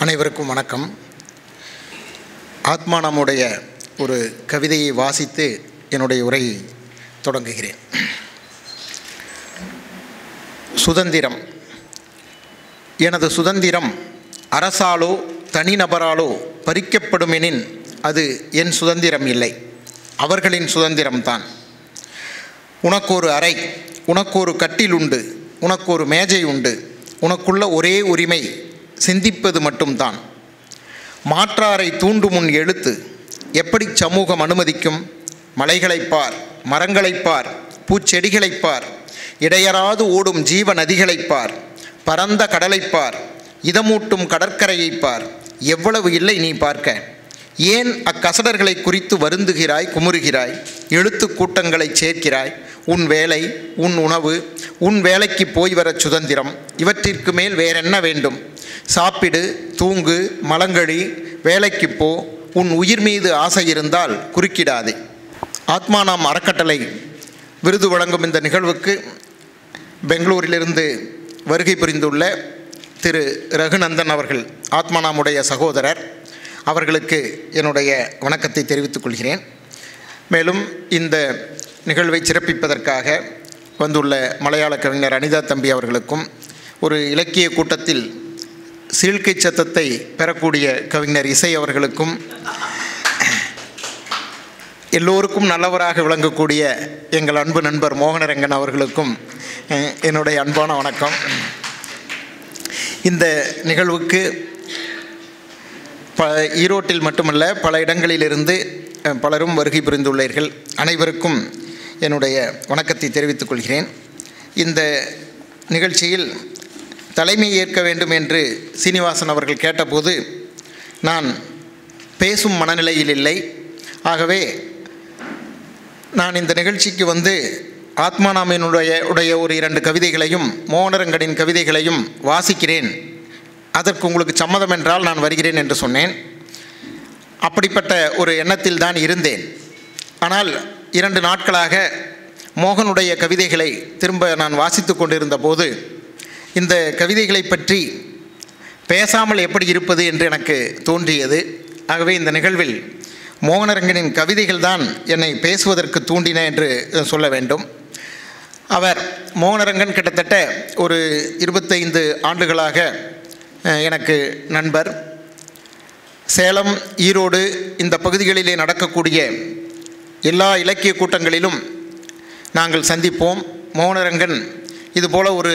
அனைவருக்கும் வணக்கம். ஆத்மானமுடைய ஒரு கவிதையை வாசித்து என்னுடைய உரையை தொடங்குகிறேன். சுதந்திரம். எனது சுதந்திரம் அரசாலோ தனிநபராலோ பறிக்கப்படுமெனின் அது என் சுதந்திரம் இல்லை, அவர்களின் சுதந்திரம்தான். உனக்கொரு அறை, உனக்கொரு கட்டில் உண்டு, உனக்கொரு மேஜை உண்டு, உனக்குள்ள ஒரே உரிமை சிந்திப்பது மட்டும்தான். மாற்றாரை தூண்டும் முன் எழுத்து எப்படி சமூகம் அனுமதிக்கும்? மலைகளைப் பார், மரங்களைப் பார், பூச்செடிகளைப் பார், இடையறாது ஓடும் ஜீவ நதிகளைப் பார், பரந்த கடலைப் பார், இதமூட்டும் கடற்கரையைப் பார். எவ்வளவு இல்லை நீ பார்க்க. ஏன் அக்கசடர்களை குறித்து வருந்துகிறாய், குமுறுகிறாய்? எழுத்து கூட்டங்களை சேர்க்கிறாய். உன் வேலை, உன் உணவு, உன் வேலைக்கு போய் வர சுதந்திரம், இவற்றிற்கு மேல் வேறென்ன வேண்டும்? சாப்பிடு, தூங்கு, மலங்கழி, வேலைக்கு போ. உன் உயிர் மீது ஆசை இருந்தால் குறுக்கிடாதே. ஆத்மானாம் அறக்கட்டளை விருது வழங்கும் இந்த நிகழ்வுக்கு பெங்களூரிலிருந்து வருகை புரிந்துள்ள திரு ரகுநந்தன் அவர்கள், ஆத்மானாமுடைய சகோதரர், அவர்களுக்கு என்னுடைய வணக்கத்தை தெரிவித்துக் கொள்கிறேன். மேலும் இந்த நிகழ்வை சிறப்பிப்பதற்காக வந்துள்ள மலையாள கவிஞர் அனிதா தம்பி அவர்களுக்கும், ஒரு இலக்கிய கூட்டத்தில் சீழ்க்கை சத்தத்தை பெறக்கூடிய கவிஞர் இசை அவர்களுக்கும், எல்லோருக்கும் நல்லவராக விளங்கக்கூடிய எங்கள் அன்பு நண்பர் மோகனரங்கன் அவர்களுக்கும் என்னுடைய அன்பான வணக்கம். இந்த நிகழ்வுக்கு ஈரோட்டில் மட்டுமல்ல பல இடங்களிலிருந்து பலரும் வருகை புரிந்துள்ளீர்கள். அனைவருக்கும் என்னுடைய வணக்கத்தை தெரிவித்துக் கொள்கிறேன். இந்த நிகழ்ச்சியில் தலைமை ஏற்க வேண்டும் என்று சீனிவாசன் அவர்கள் கேட்டபோது நான் பேசும் மனநிலையில் இல்லை. ஆகவே நான் இந்த நிகழ்ச்சிக்கு வந்து ஆத்மானாமினுடைய ஒரு 2 கவிதைகளையும் மோகனரங்கனின் கவிதைகளையும் வாசிக்கிறேன், அதற்கு உங்களுக்கு சம்மதம் என்றால் நான் வருகிறேன் என்று சொன்னேன். அப்படிப்பட்ட ஒரு எண்ணத்தில் தான் இருந்தேன். ஆனால் 2 நாட்களாக மோகனுடைய கவிதைகளை திரும்ப நான் வாசித்து கொண்டிருந்த போது இந்த கவிதைகளை பற்றி பேசாமல் எப்படி இருப்பது என்று எனக்கு தோன்றியது. ஆகவே இந்த நிகழ்வில் மோகனரங்கனின் கவிதைகள் தான் என்னை பேசுவதற்கு தூண்டின என்று சொல்ல வேண்டும். அவர் மோகனரங்கன் கிட்டத்தட்ட ஒரு 25 ஆண்டுகளாக எனக்கு நண்பர். சேலம், ஈரோடு இந்த பகுதிகளிலே நடக்கக்கூடிய எல்லா இலக்கிய கூட்டங்களிலும் நாங்கள் சந்திப்போம். மோகனரங்கன் இதுபோல் ஒரு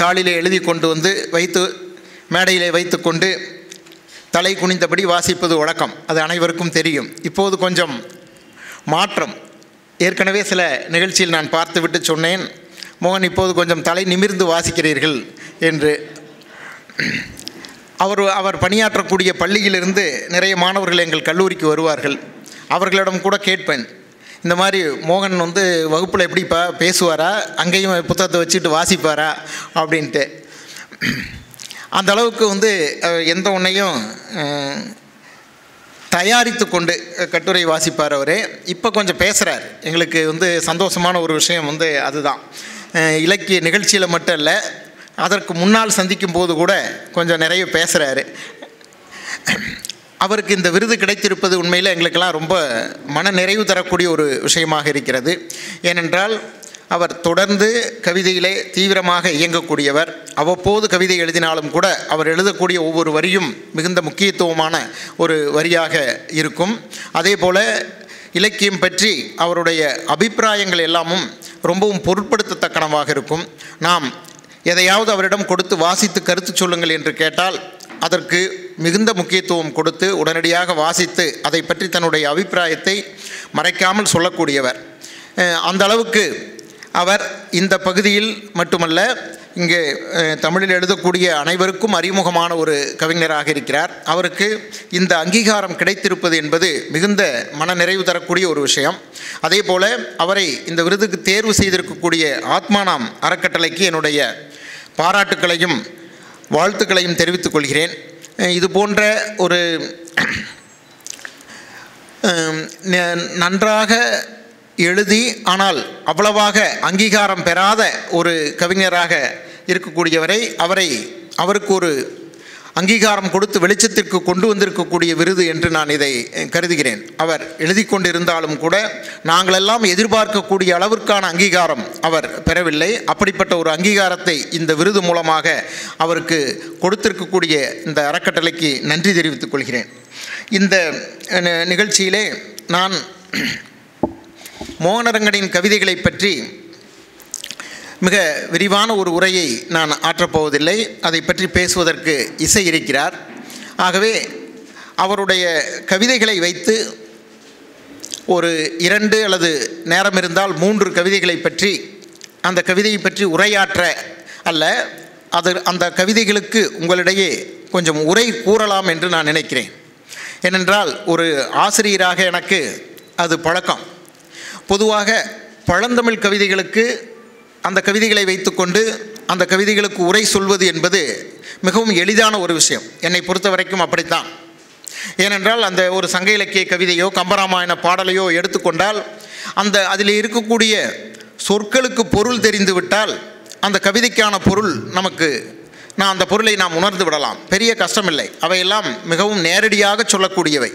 தாளிலே எழுதி கொண்டு வந்து வைத்து மேடையிலே வைத்து கொண்டு தலை குனிந்தபடி வாசிப்பது வழக்கம், அது அனைவருக்கும் தெரியும். இப்போது கொஞ்சம் மாற்றம். ஏற்கனவே சில நிகழ்ச்சியில் நான் பார்த்துவிட்டு சொன்னேன், மோகன் இப்போது கொஞ்சம் தலை நிமிர்ந்து வாசிக்கிறீர்கள் என்று. அவர் பணியாற்றக்கூடிய பள்ளியிலிருந்து நிறைய மாணவர்கள் எங்கள் கல்லூரிக்கு வருவார்கள். அவர்களிடம் கூட கேட்பேன், இந்த மாதிரி மோகன் வந்து வகுப்பில் எப்படி பேசுவாரா, அங்கேயும் புத்தகத்தை வச்சுட்டு வாசிப்பாரா அப்படின்ட்டு. அந்த அளவுக்கு வந்து எந்த ஒன்றையும் தயாரித்து கொண்டு கட்டுரை வாசிப்பார் அவர். இப்போ கொஞ்சம் பேசுகிறார். எங்களுக்கு வந்து சந்தோஷமான ஒரு விஷயம் வந்து அதுதான். இலக்கிய நிகழ்ச்சியில் மட்டும் இல்லை, அதற்கு முன்னால் சந்திக்கும் போது கூட கொஞ்சம் நிறைய பேசுகிறாரு. அவருக்கு இந்த விருது கிடைத்திருப்பது உண்மையில் எங்களுக்கெல்லாம் ரொம்ப மன நிறைவு தரக்கூடிய ஒரு விஷயமாக இருக்கிறது. ஏனென்றால் அவர் தொடர்ந்து கவிதையிலே தீவிரமாக இயங்கக்கூடியவர். அவ்வப்போது கவிதை எழுதினாலும் கூட அவர் எழுதக்கூடிய ஒவ்வொரு வரியும் மிகுந்த முக்கியத்துவமான ஒரு வரியாக இருக்கும். அதே போல் இலக்கியம் பற்றி அவருடைய அபிப்பிராயங்கள் எல்லாமும் ரொம்பவும் பொருட்படுத்தத்தக்கனவாக இருக்கும். நாம் எதையாவது அவரிடம் கொடுத்து வாசித்து கருத்து சொல்லுங்கள் என்று கேட்டால் அதற்கு மிகுந்த முக்கியத்துவம் கொடுத்து உடனடியாக வாசித்து அதை பற்றி தன்னுடைய அபிப்பிராயத்தை மறைக்காமல் சொல்லக்கூடியவர். அந்த அளவுக்கு அவர் இந்த பகுதியில் மட்டுமல்ல, இங்கே தமிழில் எழுதக்கூடிய அனைவருக்கும் அறிமுகமான ஒரு கவிஞராக இருக்கிறார். அவருக்கு இந்த அங்கீகாரம் கிடைத்திருப்பது என்பது மிகுந்த மன நிறைவு தரக்கூடிய ஒரு விஷயம். அதே போல் அவரை இந்த விருதுக்கு தேர்வு செய்திருக்கக்கூடிய ஆத்மானாம் அறக்கட்டளைக்கு என்னுடைய பாராட்டுக்களையும் வாழ்த்துக்களையும் தெரிவித்துக் கொள்கிறேன். இது போன்ற ஒரு நன்றாக எழுதி ஆனால் அவ்வளவாக அங்கீகாரம் பெறாத ஒரு கவிஞராக இருக்கக்கூடியவரை அவருக்கு ஒரு அங்கீகாரம் கொடுத்து வெளிச்சத்திற்கு கொண்டு வந்திருக்கக்கூடிய விருது என்று நான் இதை கருதுகிறேன். அவர் எழுதி கொண்டிருந்தாலும் கூட நாங்களெல்லாம் எதிர்பார்க்கக்கூடிய அளவிற்கான அங்கீகாரம் அவர் பெறவில்லை. அப்படிப்பட்ட ஒரு அங்கீகாரத்தை இந்த விருது மூலமாக அவருக்கு கொடுத்திருக்கக்கூடிய இந்த அறக்கட்டளைக்கு நன்றி தெரிவித்துக் கொள்கிறேன். இந்த நிகழ்ச்சியிலே நான் மோகனரங்கனின் கவிதைகளை பற்றி மிக விரிவான ஒரு உரையை நான் ஆற்றப்போவதில்லை. அதை பற்றி பேசுவதற்கு இசை இருக்கிறார். ஆகவே அவருடைய கவிதைகளை வைத்து ஒரு 2 அல்லது நேரம் இருந்தால் 3 கவிதைகளை பற்றி அந்த கவிதையை பற்றி உரையாற்ற அல்ல, அந்த கவிதைகளுக்கு உங்களிடையே கொஞ்சம் உரை கூறலாம் என்று நான் நினைக்கிறேன். ஏனென்றால் ஒரு ஆசிரியராக எனக்கு அது பழக்கம். பொதுவாக பழந்தமிழ் கவிதைகளுக்கு அந்த கவிதைகளை வைத்துக்கொண்டு அந்த கவிதைகளுக்கு உரை சொல்வது என்பது மிகவும் எளிதான ஒரு விஷயம். என்னை பொறுத்த வரைக்கும் அப்படித்தான். ஏனென்றால் அந்த ஒரு சங்க இலக்கிய கவிதையோ கம்பராமாயண பாடலையோ எடுத்துக்கொண்டால் அதில் இருக்கக்கூடிய சொற்களுக்கு பொருள் தெரிந்துவிட்டால் அந்த கவிதைக்கான பொருள் அந்த பொருளை நாம் உணர்ந்து விடலாம். பெரிய கஷ்டமில்லை. அவையெல்லாம் மிகவும் நேரடியாக சொல்லக்கூடியவை.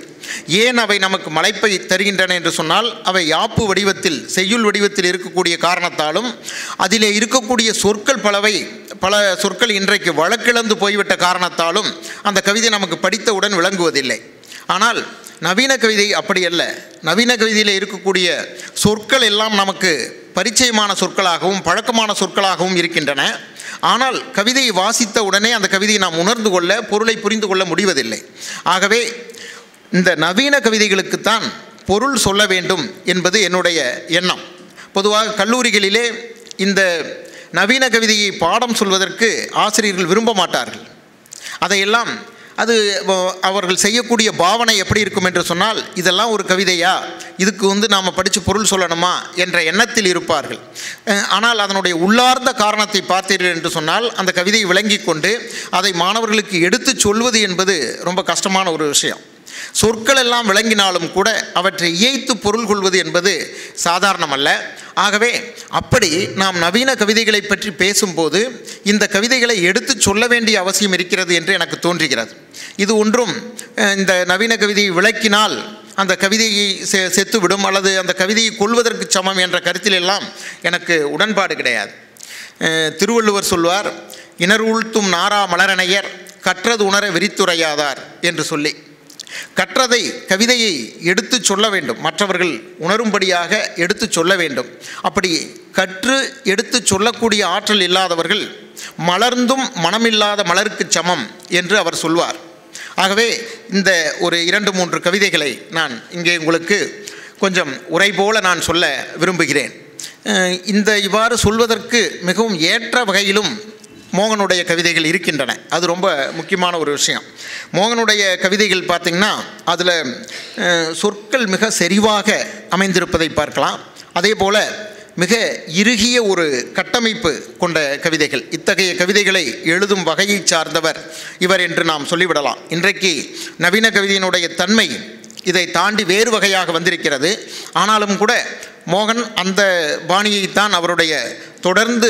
ஏன் அவை நமக்கு மலைப்பை தருகின்றன என்று சொன்னால் அவை யாப்பு வடிவத்தில் செய்யுள் வடிவத்தில் இருக்கக்கூடிய காரணத்தாலும் அதிலே இருக்கக்கூடிய சொற்கள் பல சொற்கள் இன்றைக்கு வழக்கிழந்து போய்விட்ட காரணத்தாலும் அந்த கவிதை நமக்கு படித்தவுடன் விளங்குவதில்லை. ஆனால் நவீன கவிதை அப்படி அல்ல. நவீன கவிதையில் இருக்கக்கூடிய சொற்கள் எல்லாம் நமக்கு பரிச்சயமான சொற்களாகவும் பழக்கமான சொற்களாகவும் இருக்கின்றன. ஆனால் கவிதையை வாசித்த உடனே அந்த கவிதையை நாம் உணர்ந்து கொள்ள, பொருளை புரிந்து கொள்ள முடிவதில்லை. ஆகவே இந்த நவீன கவிதைகளுக்குத்தான் பொருள் சொல்ல வேண்டும் என்பது என்னுடைய எண்ணம். பொதுவாக கல்லூரிகளிலே இந்த நவீன கவிதையை பாடம் சொல்வதற்கு ஆசிரியர்கள் விரும்ப மாட்டார்கள். அதையெல்லாம் அவர்கள் செய்யக்கூடிய பாவனை எப்படி இருக்கும் என்று சொன்னால், இதெல்லாம் ஒரு கவிதையா, இதுக்கு நாம் படித்து பொருள் சொல்லணுமா என்ற எண்ணத்தில் இருப்பார்கள். ஆனால் அதனுடைய உள்ளார்ந்த காரணத்தை பார்த்தீர்கள் என்று சொன்னால் அந்த கவிதையை விளங்கி கொண்டு அதை மாணவர்களுக்கு எடுத்து சொல்வது என்பது ரொம்ப கஷ்டமான ஒரு விஷயம். சொற்கள் எல்லாம் விளங்கினாலும் கூட அவற்றை இயைத்து பொருள் கொள்வது என்பது சாதாரணமல்ல. ஆகவே அப்படி நாம் நவீன கவிதைகளை பற்றி பேசும்போது இந்த கவிதைகளை எடுத்து சொல்ல வேண்டிய அவசியம் இருக்கிறது என்று எனக்கு தோன்றுகிறது. இது ஒன்றும் இந்த நவீன கவிதையை விளக்கினால் அந்த கவிதையை செத்துவிடும் அல்லது அந்த கவிதையை கொள்வதற்கு சமம் என்ற கருத்திலெல்லாம் எனக்கு உடன்பாடு கிடையாது. திருவள்ளுவர் சொல்வார், இணர்வுழ்த்தும் நாரா மலரணையர் கற்றது உணர விரித்துரையாதார் என்று சொல்லி, கற்றதை கவிதையை எடுத்து சொல்ல வேண்டும், மற்றவர்கள் உணரும்படியாக எடுத்து சொல்ல வேண்டும். அப்படி கற்று எடுத்து சொல்லக்கூடிய ஆற்றல் இல்லாதவர்கள் மலர்ந்தும் மனமில்லாத மலருக்கு சமம் என்று அவர் சொல்வார். ஆகவே இந்த ஒரு 2-3 கவிதைகளை நான் இங்கே உங்களுக்கு கொஞ்சம் உரை போல நான் சொல்ல விரும்புகிறேன். இவ்வாறு சொல்வதற்கு மிகவும் ஏற்ற வகையிலும் மோகனுடைய கவிதைகள் இருக்கின்றன. அது ரொம்ப முக்கியமான ஒரு விஷயம். மோகனுடைய கவிதைகள் பார்த்திங்கன்னா அதில் சொற்கள் மிக செறிவாக அமைந்திருப்பதை பார்க்கலாம். அதே போல் மிக இறுகிய ஒரு கட்டமைப்பு கொண்ட கவிதைகள். இத்தகைய கவிதைகளை எழுதும் வகையை சார்ந்தவர் இவர் என்று நாம் சொல்லிவிடலாம். இன்றைக்கு நவீன கவிதையினுடைய தன்மை இதை தாண்டி வேறு வகையாக வந்திருக்கிறது. ஆனாலும் கூட மோகன் அந்த பாணியைத்தான் அவருடைய தொடர்ந்து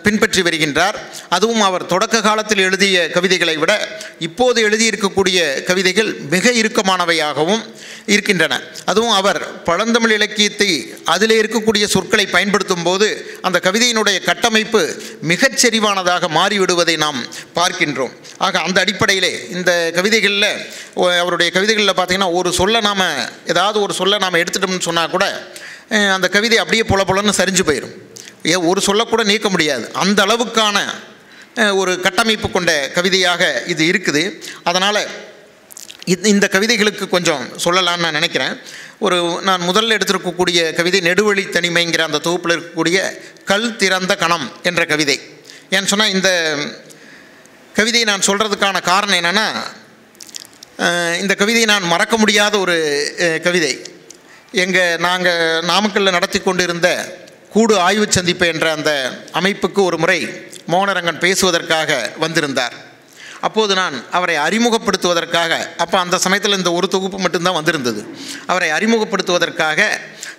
பின்பற்றி வருகின்றார். அதுவும் அவர் தொடக்க காலத்தில் எழுதிய கவிதைகளை விட இப்போது எழுதியிருக்கக்கூடிய கவிதைகள் மிக இறுக்கமானவையாகவும் இருக்கின்றன. அதுவும் அவர் பழந்தமிழ் இலக்கியத்தை அதிலே இருக்கக்கூடிய சொற்களை பயன்படுத்தும் போது அந்த கவிதையினுடைய கட்டமைப்பு மிகச் செறிவானதாக மாறிவிடுவதை நாம் பார்க்கின்றோம். ஆக அந்த அடிப்படையிலே இந்த கவிதைகளில் அவருடைய கவிதைகளில் பார்த்திங்கன்னா ஏதாவது ஒரு சொல்லை நாம் எடுத்துட்டோம்னு சொன்னால் கூட அந்த கவிதை அப்படியே பொலன்னு சரிஞ்சு போயிடும். ஒரு சொல்லக்கூட நீக்க முடியாது. அந்த அளவுக்கான ஒரு கட்டமைப்பு கொண்ட கவிதையாக இது இருக்குது. அதனால் இந்த கவிதைகளுக்கு கொஞ்சம் சொல்லலான்னு நான் நினைக்கிறேன். நான் முதல்ல எடுத்திருக்கக்கூடிய கவிதை நெடுவழி தனிமைங்கிற அந்த தொகுப்பில் இருக்கக்கூடிய கல் திறந்த கணம் என்ற கவிதை. ஏன்னு சொன்னால் இந்த கவிதையை நான் சொல்கிறதுக்கான காரணம் என்னென்னா, இந்த கவிதையை நான் மறக்க முடியாத ஒரு கவிதை. நாங்கள் நாமக்கல்லில் நடத்தி கொண்டிருந்த கூடு ஆய்வு சந்திப்பு என்ற அந்த அமைப்புக்கு ஒரு முறை மோகனரங்கன் பேசுவதற்காக வந்திருந்தார். அப்போது நான் அவரை அறிமுகப்படுத்துவதற்காக, அப்போ அந்த சமயத்தில் இந்த ஒரு தொகுப்பு மட்டும்தான் வந்திருந்தது, அவரை அறிமுகப்படுத்துவதற்காக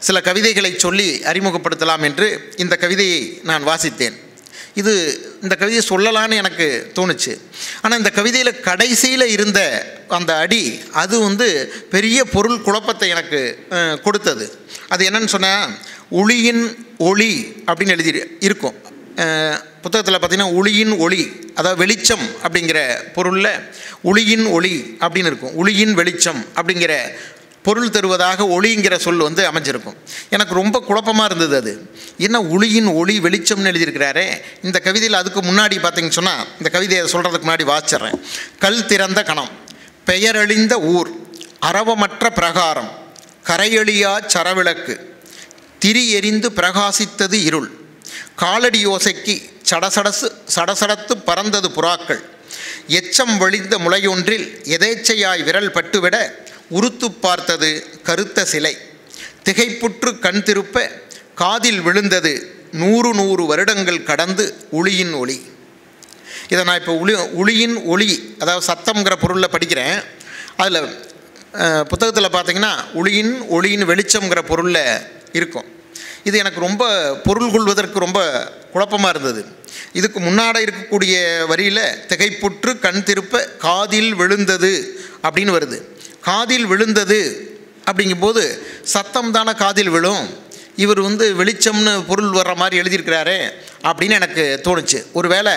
சில கவிதைகளை சொல்லி அறிமுகப்படுத்தலாம் என்று இந்த கவிதையை நான் வாசித்தேன். இது இந்த கவிதையை சொல்லலான்னு எனக்கு தோணுச்சு. ஆனால் இந்த கவிதையில் கடைசியில் இருந்த அந்த அடி அது வந்து பெரிய பொருள் குழப்பத்தை எனக்கு கொடுத்தது. அது என்னன்னு சொன்னால், ஒளியின் ஒளி அப்படின்னு எழுதி இருக்கும் புத்தகத்தில். பார்த்திங்கன்னா ஒளியின் ஒளி, அதாவது வெளிச்சம் அப்படிங்கிற பொருளில் ஒளியின் ஒளி அப்படின்னு இருக்கும். ஒளியின் வெளிச்சம் அப்படிங்கிற பொருள் தருவதாக ஒளிங்கிற சொல் வந்து அமைஞ்சிருக்கும். எனக்கு ரொம்ப குழப்பமாக இருந்தது. அது என்ன ஒளியின் ஒளி வெளிச்சம்னு எழுதியிருக்கிறாரே. இந்த கவிதையில் அதுக்கு முன்னாடி பார்த்தீங்கன்னு சொன்னால், இந்த கவிதையை சொல்கிறதுக்கு முன்னாடி வாசிச்சிட்றேன். கல் திறந்த கணம், பெயரழிந்த ஊர், அரவமற்ற பிரகாரம், கரையழியா சரவிளக்கு, திரி எரிந்து பிரகாசித்தது இருள், காலடி யோசைக்கு சடசடத்து பறந்தது புறாக்கள், எச்சம் வழிந்த முளையொன்றில் எதேச்சையாய் விரல் பட்டுவிட உறுத்து பார்த்தது கருத்த சிலை, திகைப்புற்று கண் திருப்ப காதில் விழுந்தது 100 வருடங்கள் கடந்து ஒளியின் ஒளி. இதை நான் இப்போ ஒளியின் ஒளி, அதாவது சத்தம்ங்கிற பொருளில் படிக்கிறேன். அதில் புத்தகத்தில் பார்த்திங்கன்னா ஒளியின் ஒளியின் வெளிச்சம்ங்கிற பொருளில் இருக்கும். இது எனக்கு ரொம்ப பொருள் கொள்வதற்கு ரொம்ப குழப்பமாக இருந்தது. இதுக்கு முன்னாடி இருக்கக்கூடிய வரியில் திகைப்புற்று கண் திருப்ப காதில் விழுந்தது அப்படின்னு வருது. காதில் விழுந்தது அப்படிங்கும்போது சத்தம் தானே காதில் விழும். இவர் வந்து வெளிச்சம்னு பொருள் வர்ற மாதிரி எழுதியிருக்கிறாரே அப்படின்னு எனக்கு தோணுச்சு. ஒருவேளை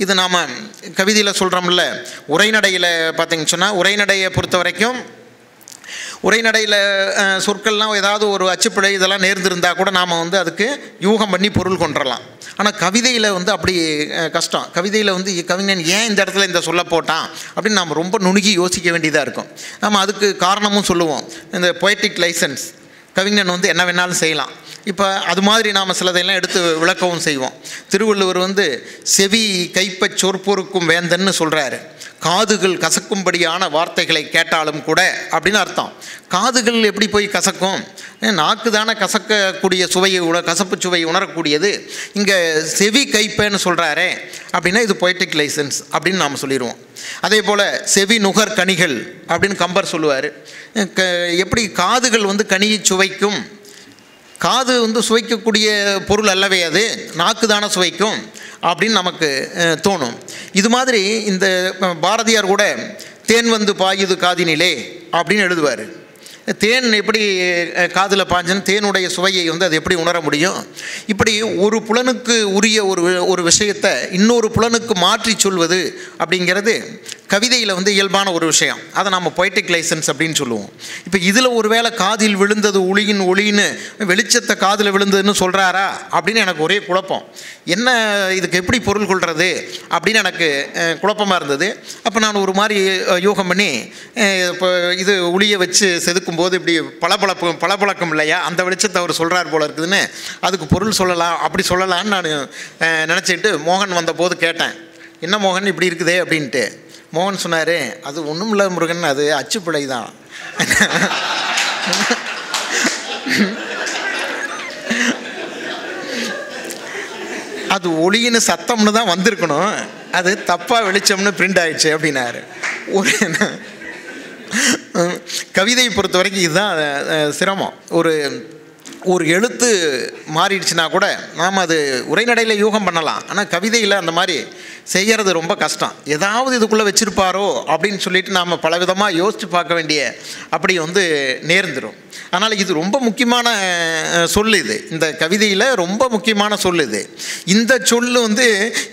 இது நாம் கவிதையில் சொல்கிறோம்ல, உரைநடையில் பார்த்திங்கன்னு சொன்னால், உரைநடையை பொறுத்த வரைக்கும் உரைநடையில் சொற்கள்லாம் ஏதாவது ஒரு அச்சுப்பிழை இதெல்லாம் நேர்ந்திருந்தால் கூட நாம் வந்து அதுக்கு யூகம் பண்ணி பொருள் கொண்டுடலாம். ஆனால் கவிதையில் வந்து அப்படி கஷ்டம். கவிதையில் வந்து கவிஞன் ஏன் இந்த இடத்துல இந்த சொல்ல போட்டான் அப்படின்னு நாம் ரொம்ப நுணுகி யோசிக்க வேண்டியதாக இருக்கும். நம்ம அதுக்கு காரணமும் சொல்லுவோம். இந்த பொய்டிக் லைசன்ஸ், கவிஞன் வந்து என்ன வேணாலும் செய்யலாம். இப்போ அது மாதிரி நாம் சிலதையெல்லாம் எடுத்து விளக்கவும் செய்வோம். திருவள்ளுவர் வந்து செவி கைப்பச் சொற்பொருக்கும் வேந்தன்னு சொல்கிறாரு. காதுகள் கசக்கும்படியான வார்த்தைகளை கேட்டாலும் கூட அப்படின்னு அர்த்தம். காதுகள் எப்படி போய் கசக்கும்? நாக்கு தானே கசக்கக்கூடிய சுவையை கசப்பு சுவையை உணரக்கூடியது. இங்கே செவி கைப்பேன்னு சொல்கிறாரே அப்படின்னா இது பொய்டிக் லைசன்ஸ் அப்படின்னு நாம் சொல்லிடுவோம். அதே போல் செவி நுகர் கனிகள் அப்படின்னு கம்பர் சொல்லுவார். எப்படி காதுகள் வந்து கனியை சுவைக்கும்? காது வந்து சுவைக்கக்கூடிய பொருள் அல்லவே, அது நாக்கு தானே சுவைக்கும் அப்படின்னு நமக்கு தோணும். இது மாதிரி இந்த பாரதியார் கூட தேன் வந்து பாயுது காதினிலே அப்படின்னு எழுதுவார். தேன் எப்படி காதில் பாய்ஞ்சன்னு தேனுடைய சுவையை வந்து அது எப்படி உணர முடியும்? இப்படி ஒரு புலனுக்கு உரிய ஒரு விஷயத்தை இன்னொரு புலனுக்கு மாற்றி சொல்வது அப்படிங்கிறது கவிதையில் வந்து இயல்பான ஒரு விஷயம். அதை நம்ம பொய்டிக் லைசன்ஸ் அப்படின்னு சொல்லுவோம். இப்போ இதில் ஒரு வேளை காதில் விழுந்தது ஒளியின் ஒளின்னு வெளிச்சத்தை காதில் விழுந்ததுன்னு சொல்கிறாரா அப்படின்னு எனக்கு ஒரே குழப்பம். என்ன இதுக்கு எப்படி பொருள் கொள்வது அப்படின்னு எனக்கு குழப்பமாக இருந்தது. அப்போ நான் ஒரு மாதிரி யோகம் பண்ணி, இப்போ இது ஒளியை வச்சு செதுக்கும் போது இப்படி பளபளக்கும் இல்லையா, அந்த வெளிச்சத்தை அவர் சொல்கிறார் போல இருக்குதுன்னு அதுக்கு பொருள் சொல்லலாம், அப்படி சொல்லலான்னு நான் நினச்சிக்கிட்டு மோகன் வந்தபோது கேட்டேன், என்ன மோகன் இப்படி இருக்குதே அப்படின்ட்டு. மோகன் சொன்னார், அது ஒன்றும் இல்லை முருகன், அது அச்சுப்பிழை தான். அது ஒளின்னு சத்தம்னு தான் வந்திருக்கணும், அது தப்பாக வெளிச்சம்னு பிரிண்ட் ஆயிடுச்சு அப்படின்னாரு. கவிதையை பொறுத்த வரைக்கும் இதுதான் சிரமம். ஒரு எழுத்து மாறிடுச்சுன்னா கூட நாம் அது உரைநடையில் யூகம் பண்ணலாம். ஆனால் கவிதையில் அந்த மாதிரி செய்கிறது ரொம்ப கஷ்டம். ஏதாவது இதுக்குள்ளே வச்சுருப்பாரோ அப்படின்னு சொல்லிட்டு நாம் பலவிதமாக யோசித்து பார்க்க வேண்டிய அப்படி வந்து நேர்ந்துடும். அதனால் இது ரொம்ப முக்கியமான சொல். இது இந்த கவிதையில் ரொம்ப முக்கியமான சொல். இது இந்த சொல் வந்து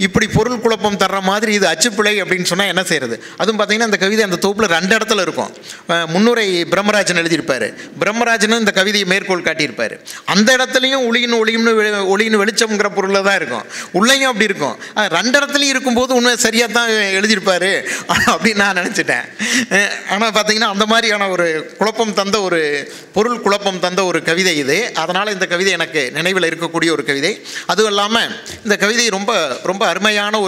இப்படி பொருள் குழப்பம் தர்ற மாதிரி இது அச்சுப்பிழை அப்படின்னு சொன்னால் என்ன செய்கிறது? அதுவும் பார்த்திங்கன்னா இந்த கவிதை அந்த தொகுப்பில் 2 இடத்துல இருக்கும். முன்னுரை பிரம்மராஜன் எழுதியிருப்பார். பிரம்மராஜனும் இந்த கவிதையை மேற்கோள் காட்டியிருப்பார். அந்த இடத்துலையும் ஒளின்னு வெளிச்சம்ங்கிற பொருளில் தான் இருக்கும். உள்ளேயும் அப்படி இருக்கும். 2 இடத்துலையும் இருக்கும்போது உண்மை சரியாக தான் எழுதியிருப்பார் அப்படின்னு நான் நினச்சிட்டேன். ஆனால் பார்த்திங்கன்னா அந்த மாதிரியான ஒரு குழப்பம் தந்த ஒரு பொருள் குழப்பம் தந்த ஒரு கவிதை இது. அதனால் இந்த கவிதை எனக்கு நினைவில் இருக்கக்கூடிய ஒரு கவிதை. அதுவும் இல்லாமல் இந்த கவிதை ரொம்ப ரொம்ப அருமையான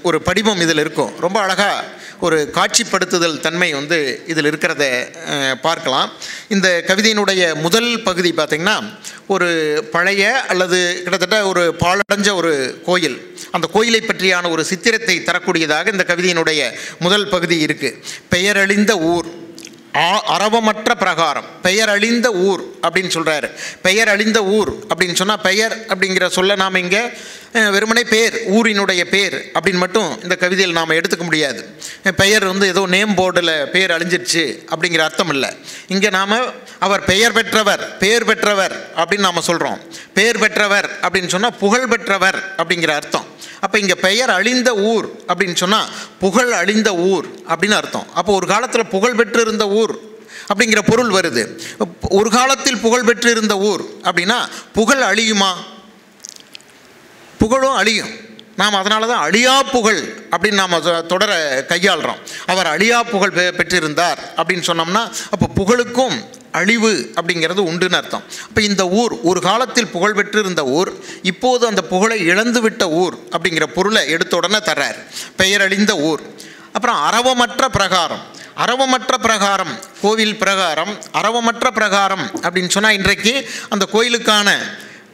ஒரு படிமம் இதில் இருக்கும். ரொம்ப அழகாக ஒரு காட்சிப்படுத்துதல் தன்மை வந்து இதில் இருக்கிறத பார்க்கலாம். இந்த கவிதையினுடைய முதல் பகுதி பார்த்திங்கன்னா ஒரு பழைய அல்லது கிட்டத்தட்ட ஒரு பாழடைஞ்ச ஒரு கோயில், அந்த கோயிலை பற்றியான ஒரு சித்திரத்தை தரக்கூடியதாக இந்த கவிதையினுடைய முதல் பகுதி இருக்குது. பெயரழிந்த ஊர், அரவமற்ற பிரகாரம், பெயர் அழிந்த ஊர் அப்படின்னு சொல்கிறாரு. பெயர் அழிந்த ஊர் அப்படின்னு சொன்னால், பெயர் அப்படிங்கிற சொல்ல நாம் இங்கே வெறுமனே பேர், ஊரினுடைய பேர் அப்படின்னு மட்டும் இந்த கவிதையில் நாம் எடுத்துக்க முடியாது. பெயர் ஏதோ நேம் போர்டில் பேர் அழிஞ்சிருச்சு அப்படிங்கிற அர்த்தம் இல்லை. இங்கே நாம் அவர் பெயர் பெற்றவர், பேர் பெற்றவர் அப்படின்னு நாம் சொல்கிறோம். பேர் பெற்றவர் அப்படின்னு சொன்னால் புகழ் பெற்றவர் அப்படிங்கிற அர்த்தம். அப்போ இங்கே பெயர் அழிந்த ஊர் அப்படின்னு சொன்னால் புகழ் அழிந்த ஊர் அப்படின்னு அர்த்தம். அப்போ ஒரு காலத்தில் புகழ் பெற்று இருந்த ஊர் அப்படிங்கிற பொருள் வருது. ஒரு காலத்தில் புகழ் பெற்று இருந்த ஊர் அப்படின்னா புகழ் அழியுமா? புகழும் அழியும். நாம் அதனால தான் அழியா புகழ் அப்படின்னு நாம் தொடர கையாளுறோம். அவர் அழியா புகழ் பெற்றிருந்தார் அப்படின்னு சொன்னோம்னா அப்போ புகழுக்கும் அழிவு அப்படிங்கிறது உண்டுன்னு அர்த்தம். அப்போ இந்த ஊர் ஒரு காலத்தில் புகழ் பெற்றிருந்த ஊர், இப்போது அந்த புகழை இழந்து விட்ட ஊர் அப்படிங்கிற பொருளை எடுத்த உடனே தர்றார். பெயரழிந்த ஊர். அப்புறம் அரவமற்ற பிரகாரம். அரவமற்ற பிரகாரம், கோவில் பிரகாரம், அரவமற்ற பிரகாரம் அப்படின்னு சொன்னால் இன்றைக்கு அந்த கோயிலுக்கான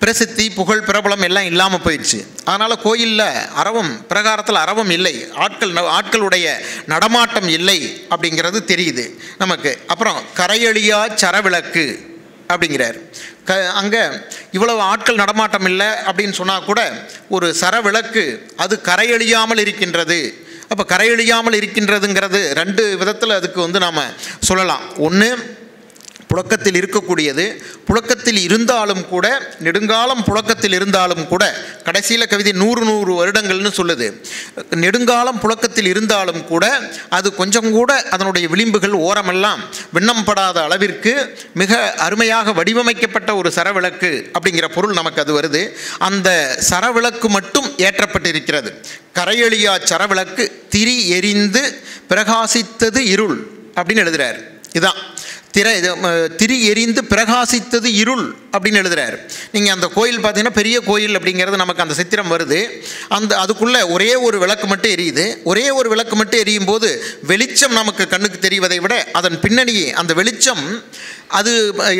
பிரசித்தி, புகழ், பிரபலம் எல்லாம் இல்லாமல் போயிடுச்சு. அதனால் கோயிலில் அரவம், பிரகாரத்தில் அரவம் இல்லை, ஆட்களுடைய நடமாட்டம் இல்லை அப்படிங்கிறது தெரியுது நமக்கு. அப்புறம் கரையழியா சரவிளக்கு அப்படிங்கிறார். அங்கே இவ்வளவு ஆட்கள் நடமாட்டம் இல்லை அப்படின்னு சொன்னால் கூட ஒரு சரவிளக்கு அது கரையழியாமல் இருக்கின்றது. அப்போ கரையழியாமல் இருக்கின்றதுங்கிறது ரெண்டு விதத்தில் அதுக்கு நாம் சொல்லலாம். ஒன்று, புழக்கத்தில் இருக்கக்கூடியது, புழக்கத்தில் இருந்தாலும் கூட, நெடுங்காலம் புழக்கத்தில் இருந்தாலும் கூட, கடைசியில் கவிதை 100 வருடங்கள்னு சொல்லுது. நெடுங்காலம் புழக்கத்தில் இருந்தாலும் கூட அது கொஞ்சம் கூட அதனுடைய விளிம்புகள் ஓரமெல்லாம் விண்ணப்படாத அளவிற்கு மிக அருமையாக வடிவமைக்கப்பட்ட ஒரு சரவிளக்கு அப்படிங்கிற பொருள் நமக்கு அது வருது. அந்த சரவிளக்கு மட்டும் ஏற்றப்பட்டிருக்கிறது. கரையழியா சரவிளக்கு திரி எரிந்து பிரகாசித்தது இருள் அப்படின்னு எழுதுகிறார். இதுதான் திரி எரிந்து பிரகாசித்தது இருள் அப்படின்னு எழுதுறாரு. நீங்கள் அந்த கோயில் பார்த்தீங்கன்னா பெரிய கோயில் அப்படிங்கிறது நமக்கு அந்த சித்திரம் வருது. அதுக்குள்ளே ஒரே ஒரு விளக்கு மட்டும் எரியுது. ஒரே ஒரு விளக்கு மட்டும் எரியும் போது வெளிச்சம் நமக்கு கண்ணுக்கு தெரிவதை விட அதன் பின்னணியே அந்த வெளிச்சம் அது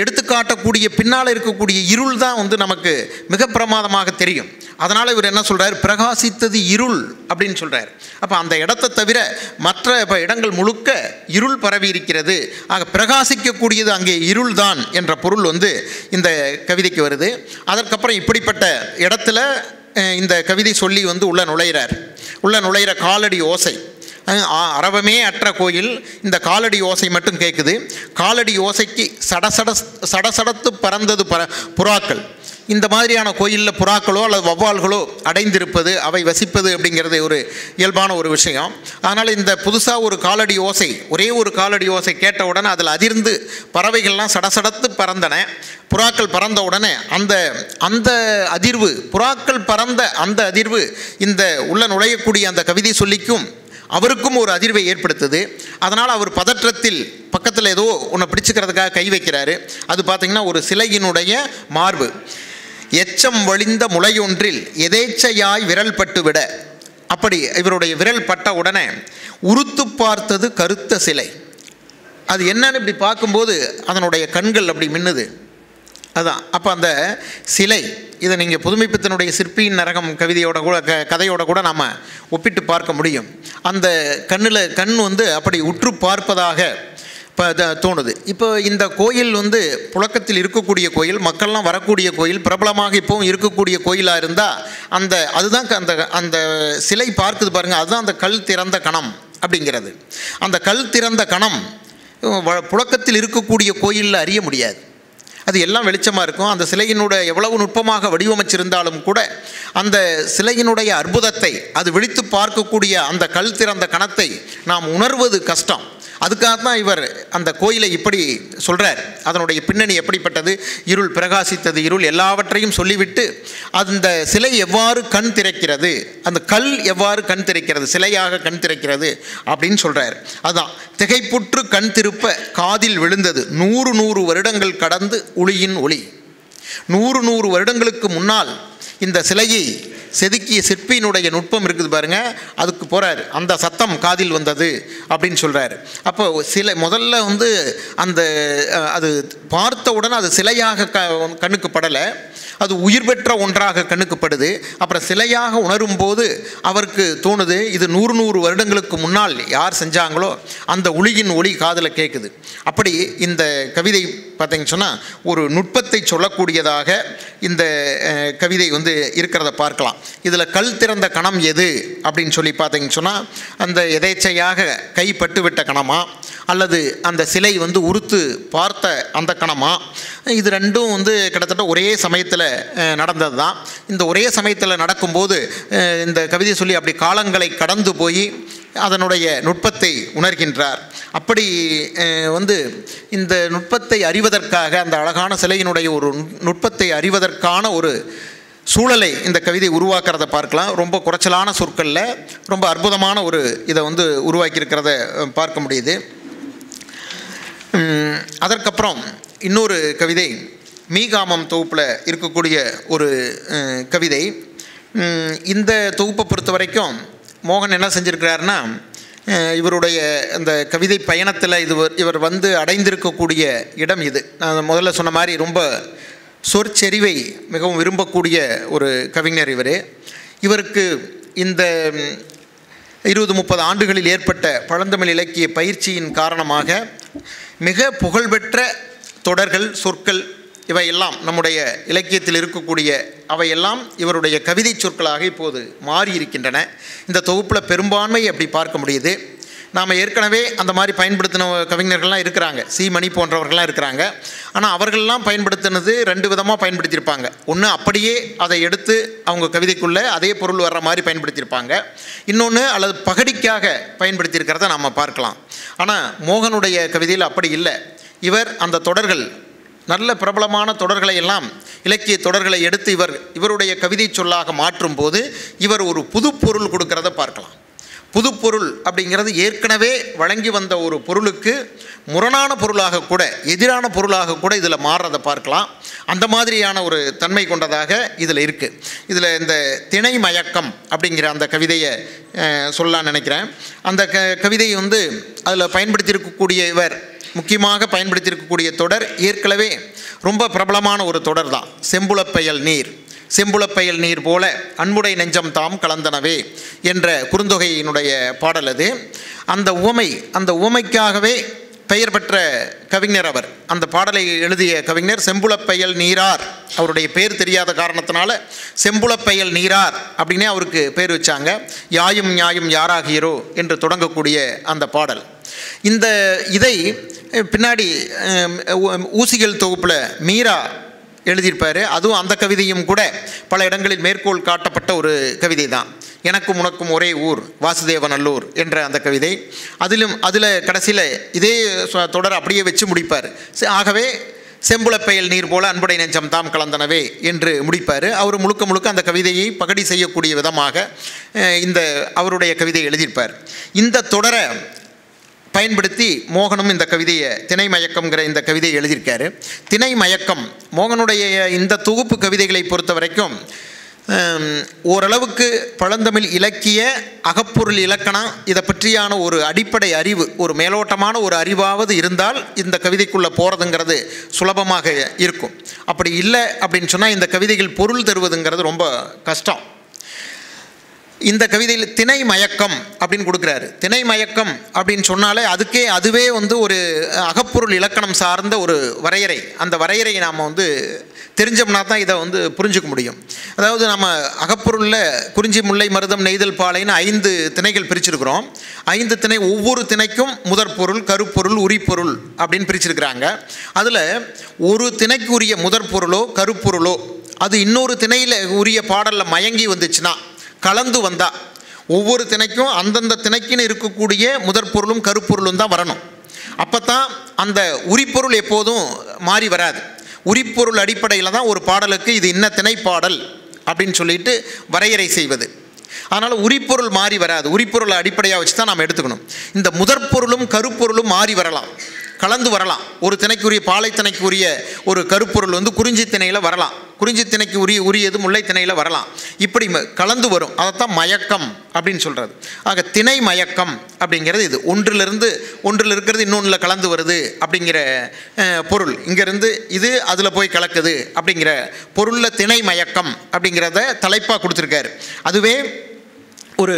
எடுத்துக்காட்டக்கூடிய பின்னால் இருக்கக்கூடிய இருள் தான் நமக்கு மிக பிரமாதமாக தெரியும். அதனால் இவர் என்ன சொல்கிறார்? பிரகாசித்தது இருள் அப்படின்னு சொல்கிறார். அப்போ அந்த இடத்தை தவிர மற்ற இடங்கள் முழுக்க இருள் பரவி இருக்கிறது. ஆக பிரகாசிக்கக்கூடியது அங்கே இருள் தான் என்ற பொருள் இந்த கவிதைக்கு வருது. அதற்கப்புறம் இப்படிப்பட்ட இடத்துல இந்த கவிதை சொல்லி உள்ள நுழைகிறார். உள்ள நுழைகிற காலடி ஓசை, அரவமே அற்ற கோயில், இந்த காலடி ஓசை மட்டும் கேட்குது. காலடி ஓசைக்கு சடசடத்து பறந்தது புறாக்கள். இந்த மாதிரியான கோயிலில் புறாக்களோ அல்லது வௌவால்களோ அடைந்திருப்பது, அவை வசிப்பது அப்படிங்கிறது ஒரு இயல்பான ஒரு விஷயம். அதனால் இந்த புதுசாக ஒரு காலடி ஓசை, ஒரே ஒரு காலடி ஓசை கேட்ட உடனே அதில் அதிர்ந்து பறவைகள்லாம் சடசடத்து பறந்தன. புறாக்கள் பறந்த உடனே அந்த அதிர்வு, புறாக்கள் பறந்த அந்த அதிர்வு இந்த உள்ள நுழையக்கூடிய அந்த கவிதை சொல்லிக்கும் அவருக்கும் ஒரு அதிர்வை ஏற்படுத்துது. அதனால் அவர் பதற்றத்தில் பக்கத்தில் ஏதோ ஒன்றை பிடிச்சிக்கிறதுக்காக கை வைக்கிறாரு. அது பார்த்திங்கன்னா ஒரு சிலையினுடைய மார்பு. எச்சம் வழிந்த முளையொன்றில் எதேச்சையாய் விரல் பட்டுவிட, அப்படி இவருடைய விரல் பட்ட உடனே உறுத்து பார்த்தது கருத்த சிலை. அது என்னன்னு இப்படி பார்க்கும்போது அதனுடைய கண்கள் அப்படி மின்னுது. அதுதான் அப்போ அந்த சிலை. இதை நீங்கள் புதுமைப்பித்தனுடைய சிற்பியின் நரகம் கவிதையோட கூட கதையோட கூட நாம் ஒப்பிட்டு பார்க்க முடியும். அந்த கண் அப்படி உற்று பார்ப்பதாக தோணுது. இப்போ இந்த கோயில் புழக்கத்தில் இருக்கக்கூடிய கோயில், மக்கள்லாம் வரக்கூடிய கோயில், பிரபலமாக இப்போவும் இருக்கக்கூடிய கோயிலாக இருந்தால் அதுதான் அந்த சிலை பார்க்குது பாருங்கள், அதுதான் அந்த கல் திறந்த கணம் அப்படிங்கிறது. அந்த கல் திறந்த கணம் புழக்கத்தில் இருக்கக்கூடிய கோயிலில் அறிய முடியாது. அது எல்லாம் வெளிச்சமாக இருக்கும். அந்த சிலையினுடைய எவ்வளவு நுட்பமாக வடிவமைச்சிருந்தாலும் கூட அந்த சிலையினுடைய அற்புதத்தை, அது விழித்து பார்க்கக்கூடிய அந்த கல் திறந்த கணத்தை நாம் உணர்வது கஷ்டம். அதுக்காகத்தான் இவர் அந்த கோயிலை இப்படி சொல்கிறார். அதனுடைய பின்னணி எப்படிப்பட்டது, இருள் பிரகாசித்தது இருள், எல்லாவற்றையும் சொல்லிவிட்டு அந்த சிலை எவ்வாறு கண் திறக்கிறது, அந்த கல் எவ்வாறு கண் திறக்கிறது, சிலையாக கண் திறக்கிறது அப்படின்னு சொல்கிறார். அதுதான் திகைப்புற்று கண் திருப்ப காதில் விழுந்தது 100 வருடங்கள் கடந்து ஒளியின் ஒளி. 100 வருடங்களுக்கு முன்னால் இந்த சிலையை செதுக்கிய சிற்பியினுடைய நுட்பம் இருக்குது பாருங்கள், அதுக்கு போகிறார். அந்த சத்தம் காதில் வந்தது அப்படின்னு சொல்கிறார். அப்போ சிலை முதல்ல அந்த அது பார்த்த உடனே அது சிலையாக கண்ணுக்கு படலை. அது உயிர் பெற்ற ஒன்றாக கண்ணுக்குப்படுது. அப்புறம் சிலையாக உணரும் போது அவருக்கு தோணுது, இது 100 வருடங்களுக்கு முன்னால் யார் செஞ்சாங்களோ அந்த ஒளியின் ஒளி காதில் கேட்குது. அப்படி இந்த கவிதை பார்த்தீங்கன்னு சொன்னால் ஒரு நுட்பத்தை சொல்லக்கூடியதாக இந்த கவிதை இருக்கிறத பார்க்கலாம். இதில் கல் திறந்த கணம் எது அப்படின்னு சொல்லி பார்த்தீங்கன்னு சொன்னால், அந்த எதேச்சையாக கைப்பட்டு விட்ட கணமா அல்லது அந்த சிலை உறுத்து பார்த்த அந்த கணமா, இது ரெண்டும் கிட்டத்தட்ட ஒரே சமயத்தில் நடந்தது தான். இந்த ஒரே சமயத்தில் நடக்கும்போது இந்த கவிதை சொல்லி அப்படி காலங்களை கடந்து போய் அதனுடைய நுட்பத்தை உணர்கின்றார். அப்படி இந்த நுட்பத்தை அறிவதற்காக, அந்த அழகான சிலையினுடைய ஒரு நுட்பத்தை அறிவதற்கான ஒரு சூழலை இந்த கவிதை உருவாக்குறத பார்க்கலாம். ரொம்ப குறைச்சலான சொற்களில் ரொம்ப அற்புதமான ஒரு இதை உருவாக்கியிருக்கிறத பார்க்க முடியுது. அதற்கப்புறம் இன்னொரு கவிதை மீகாமம் தொகுப்பில் இருக்கக்கூடிய ஒரு கவிதை. இந்த தொகுப்பை பொறுத்த வரைக்கும் மோகன் என்ன செஞ்சுருக்கிறாருன்னா, இவருடைய அந்த கவிதை பயணத்தில் இவர் அடைந்திருக்கக்கூடிய இடம் இது. நான் முதல்ல சொன்ன மாதிரி ரொம்ப சொற்செறிவை மிகவும் விரும்பக்கூடிய ஒரு கவிஞர் இவருக்கு இந்த 20-30 ஆண்டுகளில் ஏற்பட்ட பழந்தமிழ் இலக்கிய பயிற்சியின் காரணமாக மிக புகழ்பெற்ற தொடர்கள், சொற்கள் இவையெல்லாம் நம்முடைய இலக்கியத்தில் இருக்கக்கூடிய அவையெல்லாம் இவருடைய கவிதை சொற்களாக இப்போது மாறி இருக்கின்றன. இந்த தொகுப்பில் பெரும்பான்மை அப்படி பார்க்க முடியுது. நாம் ஏற்கனவே அந்த மாதிரி பயன்படுத்தின கவிஞர்கள்லாம் இருக்கிறாங்க, சீமணி போன்றவர்கள்லாம் இருக்கிறாங்க. ஆனால் அவர்கள்லாம் பயன்படுத்தினது 2 விதமாக பயன்படுத்தியிருப்பாங்க. ஒன்று அப்படியே அதை எடுத்து அவங்க கவிதைக்குள்ளே அதே பொருள் வர்ற மாதிரி பயன்படுத்தியிருப்பாங்க. இன்னொன்று அல்லது பகடிக்காக பயன்படுத்தியிருக்கிறத நாம் பார்க்கலாம். ஆனால் மோகனுடைய கவிதையில் அப்படி இல்லை. இவர் அந்த தொடர்கள், நல்ல பிரபலமான தொடர்களை எல்லாம், இலக்கிய தொடர்களை எடுத்து இவருடைய கவிதை சொல்லாக மாற்றும் போது இவர் ஒரு புது பொருள் கொடுக்கறத பார்க்கலாம். புதுப்பொருள் அப்படிங்கிறது ஏற்கனவே வழங்கி வந்த ஒரு பொருளுக்கு முரணான பொருளாக கூட, எதிரான பொருளாக கூட இதில் மாறுறதை பார்க்கலாம். அந்த மாதிரியான ஒரு தன்மை கொண்டதாக இதில் இருக்குது. இதில் இந்த திணை மயக்கம் அப்படிங்கிற அந்த கவிதையை சொல்லலான்னு நினைக்கிறேன். அந்த கவிதை அதில் பயன்படுத்தியிருக்கக்கூடிய இவர் முக்கியமாக பயன்படுத்தியிருக்கக்கூடிய தொடர் ஏற்கனவே ரொம்ப பிரபலமான ஒரு தொடர் தான், செம்புலப்பெயல் நீர். செம்புலப்பெயல் நீர் போல அன்புடை நெஞ்சம் தாம் கலந்தனவே என்ற குறுந்தொகையினுடைய பாடல் அது. அந்த உவமைக்காகவே பெயர் பெற்ற கவிஞர் அவர். அந்த பாடலை எழுதிய கவிஞர் செம்புலப்பெயல் நீரார். அவருடைய பேர் தெரியாத காரணத்தினால செம்புலப்பெயல் நீரார் அப்படின்னே அவருக்கு பேர் வச்சாங்க. யாயும் ஞாயும் யாராகியரோ என்று தொடங்கக்கூடிய அந்த பாடல். இதை பின்னாடி ஊசிகள் தொகுப்பில் மீரா எழுதியிருப்பார். அதுவும் அந்த கவிதையும் கூட பல இடங்களில் மேற்கோள் காட்டப்பட்ட ஒரு கவிதை தான். எனக்கும் உனக்கும் ஒரே ஊர் வாசுதேவநல்லூர் என்ற அந்த கவிதை. அதில் கடைசியில் இதே தொடர் அப்படியே வச்சு முடிப்பார். ஆகவே செம்புலப்பெயல் நீர் போல அன்புடை நெஞ்சம் தாம் கலந்தனவே என்று முடிப்பார். அவர் முழுக்க அந்த கவிதையை பகடி செய்யக்கூடிய விதமாக அவருடைய கவிதையை எழுதியிருப்பார். இந்த தொடரை பயன்படுத்தி மோகனும் இந்த கவிதையை, திணை மயக்கம்ங்கிற இந்த கவிதையை எழுதியிருக்காரு. திணை மயக்கம் மோகனுடைய இந்த தொகுப்பு கவிதைகளை பொறுத்த வரைக்கும் ஓரளவுக்கு பழந்தமிழ் இலக்கிய அகப்பொருள் இலக்கணம் இதை பற்றியான ஒரு அடிப்படை அறிவு, ஒரு மேலோட்டமான ஒரு அறிவாவது இருந்தால் இந்த கவிதைக்குள்ளே போகிறதுங்கிறது சுலபமாக இருக்கும். அப்படி இல்லை அப்படின்னு சொன்னால் இந்த கவிதைகள் பொருள் தருவதுங்கிறது ரொம்ப கஷ்டம். இந்த கவிதையில் திணை மயக்கம் அப்படின்னு கொடுக்குறாரு. திணை மயக்கம் அப்படின்னு சொன்னாலே அதுவே ஒரு அகப்பொருள் இலக்கணம் சார்ந்த ஒரு வரையறை. அந்த வரையறையை நாம் தெரிஞ்சோம்னா தான் இதை புரிஞ்சுக்க முடியும். அதாவது நம்ம அகப்பொருளில் குறிஞ்சி முல்லை மருதம் நெய்தல் பாலைன்னு 5 திணைகள் பிரிச்சிருக்கிறோம். 5 திணை, ஒவ்வொரு திணைக்கும் முதற்பொருள், கருப்பொருள், உரிப்பொருள் அப்படின்னு பிரிச்சிருக்கிறாங்க. அதில் ஒரு திணைக்கு உரிய முதற்பொருளோ கருப்பொருளோ அது இன்னொரு திணையில் உரிய பாடலில் மயங்கி வந்துச்சுன்னா, கலந்து வந்தால், ஒவ்வொரு திணைக்கும் அந்தந்த திணைக்குன்னு இருக்கக்கூடிய முதற்பொருளும் கருப்பொருளும் தான் வரணும். அப்போ தான் அந்த உரிப்பொருள் எப்போதும் மாறி வராது. உரிப்பொருள் அடிப்படையில் தான் ஒரு பாடலுக்கு இது இன்ன திணை பாடல் அப்படின்னு சொல்லிட்டு வரையறை செய்வது. அதனால் உரிப்பொருள் மாறி வராது. உரிப்பொருளை அடிப்படையாக வச்சு தான் நாம் எடுத்துக்கணும். இந்த முதற்பொருளும் கருப்பொருளும் மாறி வரலாம், கலந்து வரலாம். ஒரு திணைக்குரிய பாலை திணைக்குரிய ஒரு கருப்பொருள் குறிஞ்சி திணையில் வரலாம். குறிஞ்சி திணைக்கு உரியது முல்லை திணையில் வரலாம். இப்படி கலந்து வரும். அதைத்தான் மயக்கம் அப்படின்னு சொல்கிறது. ஆக திணை மயக்கம் அப்படிங்கிறது இது. ஒன்றில் இருக்கிறது இன்னொன்றில் கலந்து வருது அப்படிங்கிற பொருள். இங்கேருந்து இது அதில் போய் கலக்குது அப்படிங்கிற பொருளில் திணை மயக்கம் அப்படிங்கிறத தலைப்பாக கொடுத்துருக்காரு. அதுவே ஒரு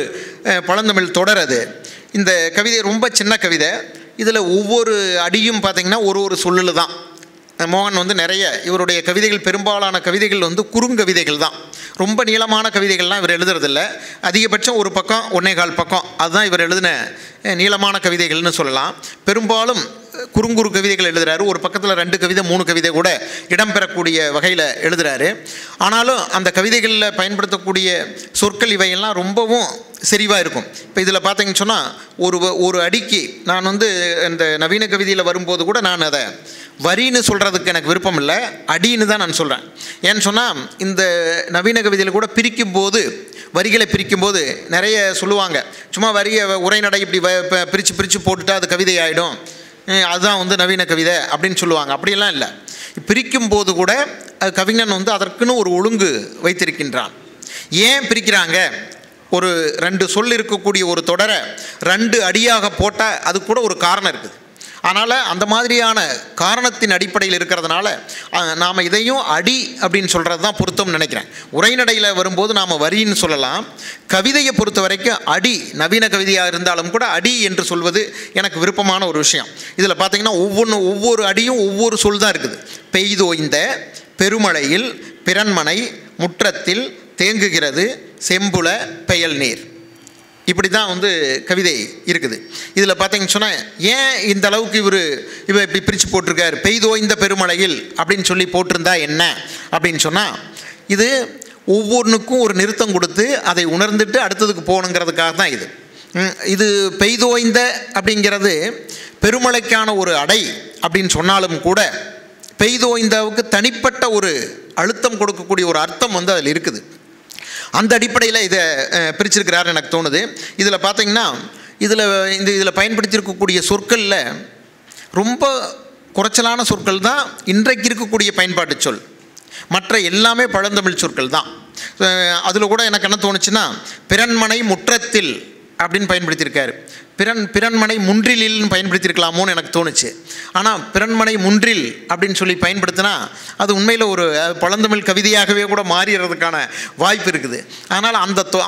பழந்தமிழ் தொடர். அது இந்த கவிதை ரொம்ப சின்ன கவிதை. இதில் ஒவ்வொரு அடியும் பார்த்திங்கன்னா ஒரு சொல்லில் தான். மோகன் நிறைய இவருடைய கவிதைகள், பெரும்பாலான கவிதைகள் குறுங்கவிதைகள் தான். ரொம்ப நீளமான கவிதைகள்லாம் இவர் எழுதுறதில்ல. அதிகபட்சம் ஒரு பக்கம் 1.25 பக்கம், அதுதான் இவர் எழுதின நீளமான கவிதைகள்னு சொல்லலாம். பெரும்பாலும் குறுங்குறு கவிதைகள் எழுதுகிறாரு. ஒரு பக்கத்தில் 2 கவிதை 3 கவிதை கூட இடம்பெறக்கூடிய வகையில் எழுதுகிறாரு. ஆனாலும் அந்த கவிதைகளில் பயன்படுத்தக்கூடிய சொற்கள் இவையெல்லாம் ரொம்பவும் செறிவாக இருக்கும். இப்போ இதில் பார்த்தீங்கன்னு சொன்னால் ஒரு அடிக்கு நான் இந்த நவீன கவிதையில் வரும்போது கூட நான் அதை வரின்னு சொல்கிறதுக்கு எனக்கு விருப்பம் இல்லை, அடின்னு தான் நான் சொல்கிறேன். ஏன்னு சொன்னால் இந்த நவீன கவிதையில் கூட வரிகளை பிரிக்கும்போது நிறைய சொல்லுவாங்க. சும்மா வரியை உரைநடை இப்படி பிரித்து போட்டுட்டா அது கவிதை ஆகிடும், அதுதான் நவீன கவிதை அப்படின்னு சொல்லுவாங்க. அப்படியெல்லாம் இல்லை. பிரிக்கும்போது கூட கவிஞன் அதற்குன்னு ஒரு ஒழுங்கு வைத்திருக்கின்றான். ஏன் பிரிக்கிறாங்க? ஒரு 2 சொல் இருக்கக்கூடிய ஒரு தொடரை 2 அடியாக போட்டால் அது கூட ஒரு காரணம் இருக்குது. அதனால் அந்த மாதிரியான காரணத்தின் அடிப்படையில் இருக்கிறதுனால நாம் இதையும் அடி அப்படின்னு சொல்கிறது தான் பொருத்தம்னு நினைக்கிறேன். உரைநடையில் வரும்போது நாம் வரின்னு சொல்லலாம். கவிதையை பொறுத்த வரைக்கும் அடி, நவீன கவிதையாக இருந்தாலும் கூட அடி என்று சொல்வது எனக்கு விருப்பமான ஒரு விஷயம். இதில் பார்த்திங்கன்னா ஒவ்வொரு அடியும் ஒவ்வொரு சொல் தான் இருக்குது. பெய்தோய்ந்த, பெருமழையில், பிறன்மனை, முற்றத்தில், தேங்குகிறது, செம்புல, பெயல் நீர், இப்படி தான் கவிதை இருக்குது. இதில் பார்த்தீங்கன்னு சொன்னால் ஏன் இந்த அளவுக்கு இவர் இப்படி பிரித்து போட்டிருக்கார்? பெய்தோய்ந்த பெருமழையில் அப்படின்னு சொல்லி போட்டிருந்தா என்ன அப்படின்னு சொன்னால், இது ஒவ்வொன்றுக்கும் ஒரு நிறுத்தம் கொடுத்து அதை உணர்ந்துட்டு அடுத்ததுக்கு போகணுங்கிறதுக்காக தான் இது. இது பெய்தோய்ந்த அப்படிங்கிறது பெருமழைக்கான ஒரு அடை அப்படின்னு சொன்னாலும் கூட பெய்தோய்ந்தவுக்கு தனிப்பட்ட ஒரு அழுத்தம் கொடுக்கக்கூடிய ஒரு அர்த்தம் அதில் இருக்குது. அந்த அடிப்படையில் இதை பிரிச்சிருக்கிறார் எனக்கு தோணுது. இதில் பார்த்திங்கன்னா இதில் பயன்படுத்தியிருக்கக்கூடிய சொற்களில் ரொம்ப குறைச்சலான சொற்கள் தான் இன்றைக்கு இருக்கக்கூடிய பயன்பாட்டு சொல். மற்ற எல்லாமே பழந்தமிழ் சொற்கள் தான். அதில் கூட எனக்கு என்ன தோணுச்சுன்னா, பிறன்மனை முற்றத்தில் அப்படின்னு பயன்படுத்தியிருக்காரு. பிறன்மனை முன்றிலில்னு பயன்படுத்தியிருக்கலாமோன்னு எனக்கு தோணுச்சு. ஆனால் பிறன்மனை முன்றில் அப்படின்னு சொல்லி பயன்படுத்தினா அது உண்மையில் ஒரு பழந்தமிழ் கவிதையாகவே கூட மாறிடுறதுக்கான வாய்ப்பு இருக்குது. அதனால்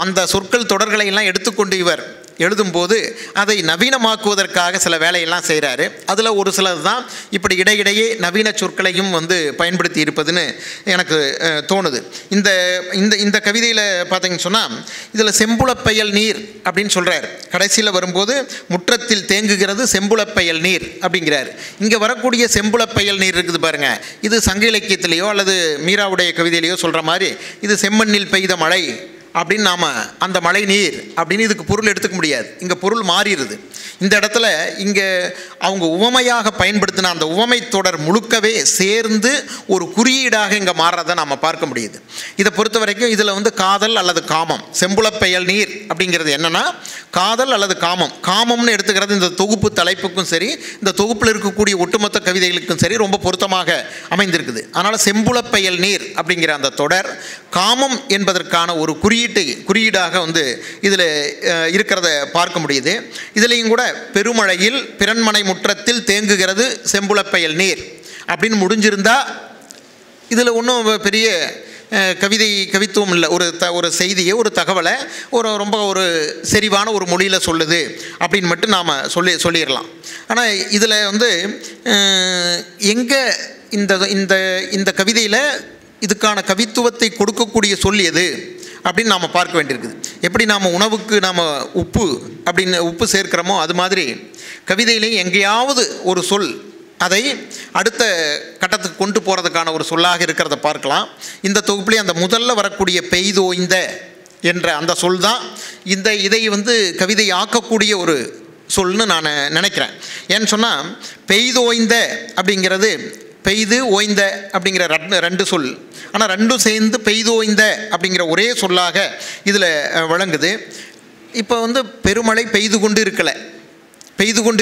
அந்த சொற்கள் தொடர்களை எல்லாம் எடுத்துக்கொண்டு இவர் எழுதும்போது அதை நவீனமாக்குவதற்காக சில வேலையெல்லாம் செய்கிறாரு. அதில் ஒரு சிலது தான் இப்படி இடையிடையே நவீன சொற்களையும் பயன்படுத்தி இருப்பதுன்னு எனக்கு தோணுது. இந்த கவிதையில் பார்த்தீங்கன்னு சொன்னால் இதில் செம்புலப்பெயல் நீர் அப்படின்னு சொல்கிறார். கடைசியில் வரும்போது முற்றத்தில் தேங்குகிறது செம்புலப்பெயல் நீர் அப்படிங்கிறார். இங்கே வரக்கூடிய செம்புலப்பெயல் நீர் இருக்குது பாருங்கள், இது சங்க இலக்கியத்திலேயோ அல்லது மீராவுடைய கவிதையிலையோ சொல்கிற மாதிரி இது செம்மண்ணில் பெய்த மழை அப்படின்னு நாம் அந்த மழை நீர் அப்படின்னு இதுக்கு பொருள் எடுத்துக்க முடியாது. இங்கே பொருள் மாறிடுது. இந்த இடத்துல இங்கே அவங்க உவமையாக பயன்படுத்தின அந்த உவமை தொடர் முழுக்கவே சேர்ந்து ஒரு குறியீடாக இங்கே மாறுறதை நாம் பார்க்க முடியுது. இதை பொறுத்த வரைக்கும் இதில் காதல் அல்லது காமம், செம்புலப்பெயல் நீர் அப்படிங்கிறது என்னென்னா காதல் அல்லது காமம். காமம்னு எடுத்துக்கிறது இந்த தொகுப்பு தலைப்புக்கும் சரி, இந்த தொகுப்பில் இருக்கக்கூடிய ஒட்டுமொத்த கவிதைகளுக்கும் சரி ரொம்ப பொருத்தமாக அமைந்திருக்குது. அதனால் செம்புலப்பெயல் நீர் அப்படிங்கிற அந்த தொடர் காமம் என்பதற்கான ஒரு குறியீடாக இதில் இருக்கிறத பார்க்க முடியுது. இதுலேயும் கூட பெருமழையில், பிறன்மனை முற்றத்தில் தேங்குகிறது செம்புலப்பெயல் நீர் அப்படின்னு முடிஞ்சிருந்தா இதில் ஒன்றும் பெரிய கவித்துவம் இல்லை. ஒரு செய்தியை, ஒரு தகவலை ரொம்ப ஒரு செறிவான ஒரு மொழியில் சொல்லுது அப்படின்னு மட்டும் நாம் சொல்லிடலாம். ஆனால் இதில் எங்கே இந்த கவிதையில் இதுக்கான கவித்துவத்தை கொடுக்கக்கூடிய சொல் எது அப்படின்னு நாம் பார்க்க வேண்டியிருக்குது. எப்படி நாம் உணவுக்கு நாம் உப்பு சேர்க்கிறோமோ அது மாதிரி கவிதையிலேயும் எங்கேயாவது ஒரு சொல் அதை அடுத்த கட்டத்துக்கு கொண்டு போகிறதுக்கான ஒரு சொல்லாக இருக்கிறத பார்க்கலாம். இந்த தொகுப்புலேயே அந்த முதல்ல வரக்கூடிய பெய்தோய்ந்த என்ற அந்த சொல் தான் இதை கவிதை ஆக்கக்கூடிய ஒரு சொல்னு நான் நினைக்கிறேன். ஏன்னு சொன்னால் பெய்தோய்ந்த அப்படிங்கிறது பெய்து ஓய்ந்த அப்படிங்கிற 2 சொல், ஆனால் 2ம் சேர்ந்து பெய்தோய்ந்த அப்படிங்கிற ஒரே சொல்லாக இதில் வழங்குது. இப்போ பெருமழை பெய்து கொண்டு